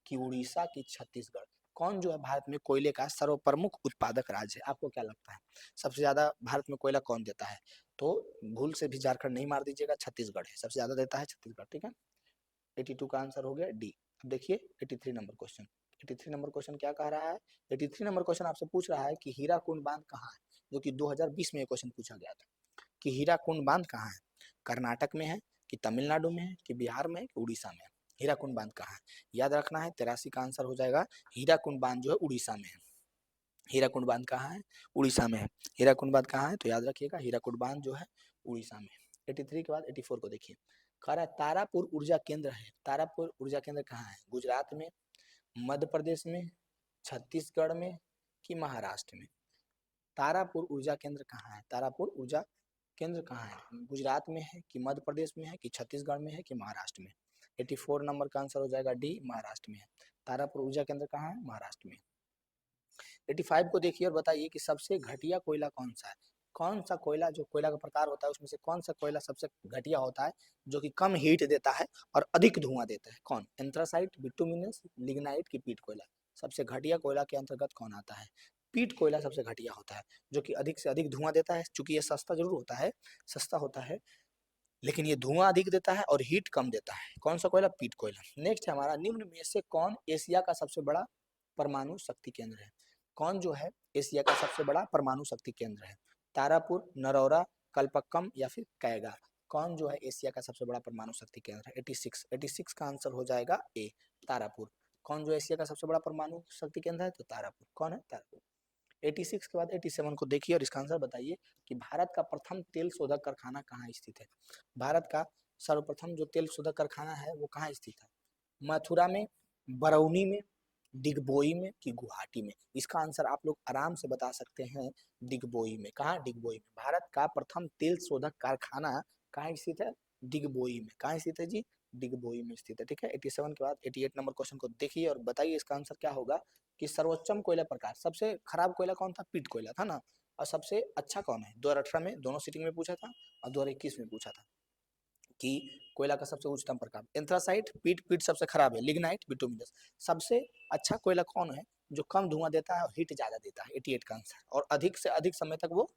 की उड़ीसा, की छत्तीसगढ़। कौन जो है भारत में कोयले का सर्वप्रमुख उत्पादक राज्य है? आपको क्या लगता है सबसे ज्यादा भारत में कोयला कौन देता है? तो भूल से भी झारखंड नहीं मार दीजिएगा, छत्तीसगढ़ है, सबसे ज्यादा देता है छत्तीसगढ़। ठीक है, 82 का आंसर हो गया डी। अब देखिए 83 नंबर क्वेश्चन। 83 नंबर क्वेश्चन क्या कह रहा है? 83 नंबर क्वेश्चन आपसे पूछ रहा है कि हीराकुंड बांध कहाँ है, जो कि 2020 में ये क्वेश्चन पूछा गया था कि हीराकुंड बांध कहाँ है, कर्नाटक में है कि तमिलनाडु में है कि बिहार में है कि उड़ीसा में है? हीराकुंड बांध कहाँ है? याद रखना है, 83 का आंसर हो जाएगा हीराकुंड बांध जो है उड़ीसा में है। हीराकुंड बांध कहाँ है? उड़ीसा में है। हीराकुंड बांध कहाँ है? तो याद रखिएगा हीराकुंड बांध जो है उड़ीसा में है। 83 के बाद 84 को देखिए, कह रहा है तारापुर ऊर्जा केंद्र है। तारापुर ऊर्जा केंद्र कहाँ है? गुजरात में, मध्य प्रदेश में, छत्तीसगढ़ में कि महाराष्ट्र में? तारापुर ऊर्जा केंद्र कहाँ है? तारापुर ऊर्जा केंद्र कहाँ है? गुजरात में है कि मध्य प्रदेश में है कि छत्तीसगढ़ में है कि महाराष्ट्र में? 84 नंबर का आंसर हो जाएगा डी, महाराष्ट्र में है। तारापुर ऊर्जा केंद्र कहाँ है? महाराष्ट्र में। 85 को देखिए और बताइए कि सबसे घटिया कोयला कौन सा है? कौन सा कोयला, जो कोयला का प्रकार होता है उसमें से कौन सा कोयला सबसे घटिया होता है, जो कि कम हीट देता है और अधिक धुआं देता है? कौन? एंथ्रासाइट, बिटुमिनस, लिग्नाइट की पीट कोयला? सबसे घटिया कोयला के अंतर्गत कौन आता है? पीट कोयला सबसे घटिया होता है, जो कि अधिक से अधिक धुआं देता है। चूंकि ये सस्ता जरूर होता है, सस्ता होता है, लेकिन ये धुआं अधिक देता है और हीट कम देता है। कौन सा कोयला? पीट कोयला। नेक्स्ट है हमारा, निम्न में से कौन एशिया का सबसे बड़ा परमाणु शक्ति केंद्र है? कौन जो है एशिया का सबसे बड़ा परमाणु शक्ति केंद्र है? तारापुर, नरौरा, कल्पक्कम या फिर कैगा? कौन जो है एशिया का सबसे बड़ा परमाणु शक्ति केंद्र है? 86। 86 का आंसर हो जाएगा ए, तारापुर। कौन जो एशिया का सबसे बड़ा परमाणु शक्ति केंद्र है? तो तारापुर। कौन है? तारापुर। 86 के बाद 87 को देखिए और इसका आंसर बताइए कि भारत का प्रथम तेल शोधक कारखाना कहाँ स्थित है? भारत का सर्वप्रथम जो तेल शोधक कारखाना है वो कहाँ स्थित है? मथुरा में, बरौनी में, डिगबोई में कि गुवाहाटी में? इसका आंसर आप लोग आराम से बता सकते हैं, डिगबोई में। कहाँ? डिगबोई में। भारत का प्रथम तेल शोधक कारखाना कहाँ स्थित है? डिगबोई में। कहाँ स्थित है जी? डिगबोई में स्थित है। ठीक है, 87 के बाद 88 नंबर क्वेश्चन को देखिए और बताइए इसका आंसर क्या होगा कि सर्वोच्चम कोयला प्रकार, सबसे खराब कोयला कौन था? पीट कोयला था ना। और सबसे अच्छा कौन है? 2018 में दोनों सीटिंग में पूछा था और 2021 में पूछा था कि कोयला का सबसे उच्चतम प्रकार। एंथ्रासाइट, पीट, पीट सबसे खराब है, लिग्नाइट, बिटुमिनस। सबसे अच्छा कोयला कौन है जो कम धुआं देता है और हीट ज्यादा देता है? 88 का आंसर, और अधिक से अधिक समय तक वो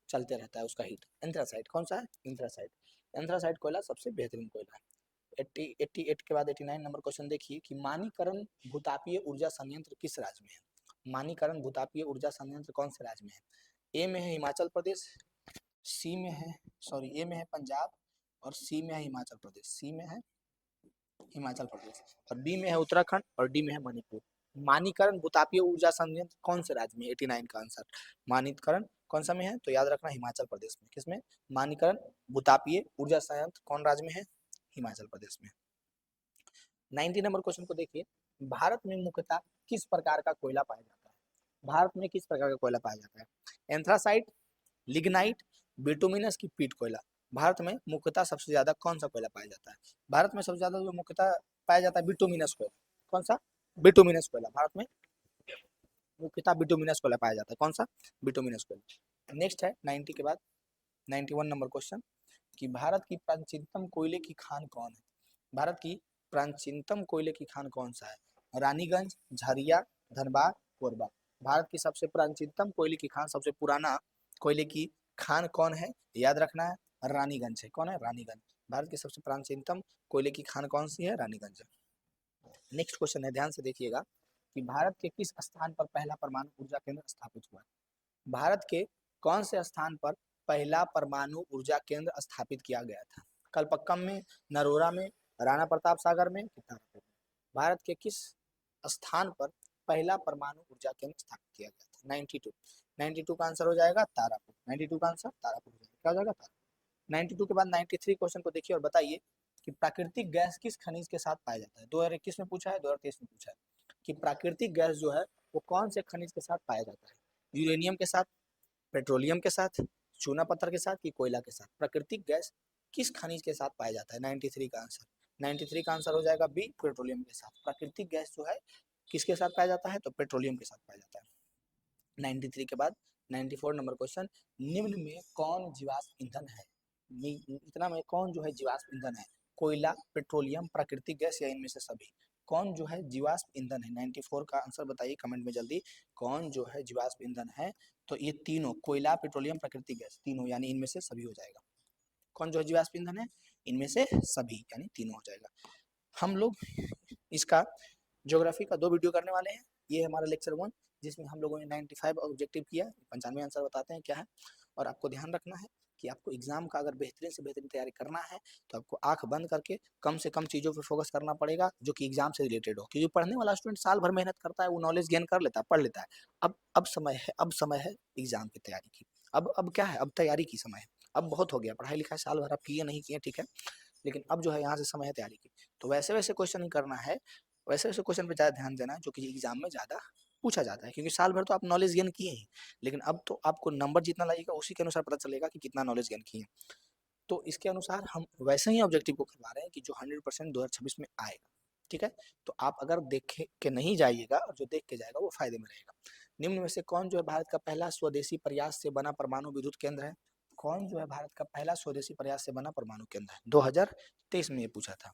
चलते रहता है उसका हीट। एंथ्रासाइट। कौन सा है? एंथ्रासाइट। एंथ्रासाइट कोयला सबसे बेहतरीन कोयला है। 88 के बाद 89 नंबर क्वेश्चन देखिए कि मानीकरण भूतापीय ऊर्जा संयंत्र किस राज्य में है? मानीकरण भूतापीय ऊर्जा संयंत्र कौन से राज्य में है? ए में है हिमाचल प्रदेश, सी में है, सॉरी, ए में है पंजाब और सी में है हिमाचल प्रदेश। सी में है हिमाचल प्रदेश और बी में है उत्तराखंड और डी में है मणिपुर। मानीकरण भूतापीय ऊर्जा संयंत्र कौन से राज्य में? 89 का आंसर। मानीकरण कौन सा में है? तो याद रखना हिमाचल प्रदेश में। किसमें? मानीकरण भूतापीय ऊर्जा संयंत्र कौन राज्य में है? हिमाचल प्रदेश में। 90 नंबर क्वेश्चन को देखिए, भारत में मुख्यतः किस प्रकार का कोयला पाया जाता है? भारत में किस प्रकार का कोयला पाया जाता है? एंथ्रासाइट, लिग्नाइट, बिटुमिनस की पीट कोयला? भारत में मुख्यतः सबसे ज्यादा कौन सा कोयला पाया जाता है? भारत में सबसे ज्यादा जो मुख्यतः पाया जाता है बिटुमिनस कोयला। कौन सा? बिटुमिनस कोयला। भारत में मुख्यतः बिटुमिनस कोयला पाया जाता है। कौन सा? बिटुमिनस कोयला। नेक्स्ट है 90 के बाद 91 नंबर क्वेश्चन कि भारत की प्राचीनतम कोयले की खान कौन है? भारत की प्राचीनतम कोयले की खान कौन सा है? रानीगंज, झरिया, धनबाद, कोरबा? भारत की सबसे प्राचीनतम कोयले की खान, सबसे पुराना कोयले की खान कौन है? याद रखना है, रानीगंज है। कौन है? रानीगंज। भारत की सबसे प्राचीनतम कोयले की खान कौन सी है? रानीगंज। नेक्स्ट क्वेश्चन है, ध्यान से देखिएगा कि भारत के किस स्थान पर पहला परमाणु ऊर्जा केंद्र स्थापित हुआ? भारत के कौन से स्थान पर पहला परमाणु ऊर्जा केंद्र स्थापित किया गया था? कलपक्कम में, नरोरा में, राणा प्रताप सागर में कि तारापुर में? भारत के किस स्थान पर पहला परमाणु ऊर्जा केंद्र स्थापित किया गया था? 92। 92 का आंसर हो जाएगा तारापुर। 92 का आंसर तारापुर हो जाएगा। क्या हो जाएगा? तारापुर। 92 के बाद 93 क्वेश्चन को देखिए और बताइए कि प्राकृतिक गैस किस खनिज के साथ पाया जाता है? 2021 में पूछा है, 2023 में पूछा है कि प्राकृतिक गैस जो है वो कौन से खनिज के साथ पाया जाता है? यूरेनियम के साथ, पेट्रोलियम के साथ, चूना पत्थर के साथ कि कोयला के साथ? प्राकृतिक गैस किस खनिज के साथ पाया जाता है? 93 का आंसर। 93 का आंसर हो जाएगा बी, पेट्रोलियम के साथ। प्राकृतिक गैस जो है किसके साथ पाया जाता है? तो पेट्रोलियम के साथ पाया जाता है। 93 के बाद 94 नंबर क्वेश्चन, निम्न में कौन जीवाश्म ईंधन है? इतना में कौन जो है जीवाश्म ईंधन है? कोयला, पेट्रोलियम, प्राकृतिक गैस या इनमें से सभी? कौन जो है जीवाश्म ईंधन है? 94 का आंसर बताइए कमेंट में जल्दी। कौन जो है जीवाश्म ईंधन है? तो ये तीनों, कोयला, पेट्रोलियम, प्राकृतिक गैस, तीनों, यानी इनमें से सभी हो जाएगा। कौन जो है जीवाश्म ईंधन है? इनमें से सभी, यानी तीनों हो जाएगा। हम लोग इसका ज्योग्राफी का 2 वीडियो करने वाले हैं। ये है हमारा लेक्चर 1, जिसमें हम लोगों ने 95 ऑब्जेक्टिव किया, 95 आंसर बताते हैं क्या है। और आपको ध्यान रखना है कि आपको एग्जाम का अगर बेहतरीन से बेहतरीन तैयारी करना है तो आपको आंख बंद करके कम से कम चीज़ों पर फोकस करना पड़ेगा जो कि एग्जाम से रिलेटेड हो, क्योंकि पढ़ने वाला स्टूडेंट साल भर मेहनत करता है, वो नॉलेज गेन कर लेता है, पढ़ लेता है। अब समय है एग्जाम की तैयारी की। अब क्या है, अब तैयारी की समय है। अब बहुत हो गया पढ़ाई लिखाई, साल भर आप किए नहीं किए ठीक है, लेकिन अब जो है यहाँ से समय है तैयारी की। तो वैसे वैसे क्वेश्चन ही करना है, वैसे वैसे क्वेश्चन पे ज़्यादा ध्यान देना है जो कि एग्जाम में ज़्यादा पूछा जाता है, क्योंकि साल भर तो आप नॉलेज गेन किए ही, लेकिन अब तो आपको नंबर जितना लाइएगा उसी के अनुसार पता चलेगा कि कितना नॉलेज गेन किए। तो इसके अनुसार हम वैसे ही ऑब्जेक्टिव को करवा रहे हैं कि जो 100% 2026 में आएगा। ठीक है, तो आप अगर देख के नहीं जाइएगा और जो देख के जाएगा वो फायदे में रहेगा। निम्न में से कौन जो है भारत का पहला स्वदेशी प्रयास से बना परमाणु विद्युत केंद्र है? कौन जो है भारत का पहला स्वदेशी प्रयास से बना परमाणु केंद्र है? 2023 में ये पूछा था।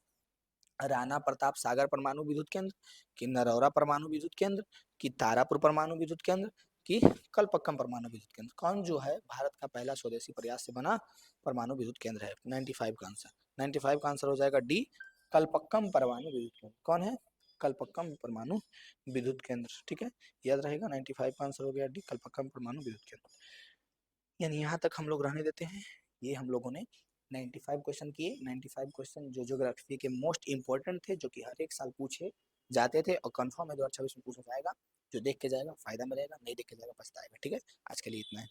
राणा प्रताप सागर परमाणु विद्युत केंद्र, कि नरौरा परमाणु विद्युत केंद्र, कि तारापुर परमाणु विद्युत केंद्र, कि कलपक्कम परमाणु विद्युत केंद्र? कौन जो है भारत का पहला स्वदेशी प्रयास से बना परमाणु विद्युत केंद्र है? 95 का आंसर, 95 का आंसर हो जाएगा डी, कलपक्कम परमाणु विद्युत केंद्र। कौन है? कलपक्कम परमाणु विद्युत केंद्र। ठीक है, याद रहेगा, 95 का आंसर हो गया डी, कलपक्कम परमाणु विद्युत केंद्र। यानी यहाँ तक हम लोग रहने देते हैं। ये हम लोगों ने 95 क्वेश्चन किए। 95 क्वेश्चन जो ज्योग्राफी के मोस्ट इंपॉर्टेंट थे, जो कि हर एक साल पूछे जाते थे और कंफर्म है 2026 में पूछा जाएगा। जो देख के जाएगा फायदा में रहेगा, नहीं देख के जाएगा पछताएगा। ठीक है, आज के लिए इतना है।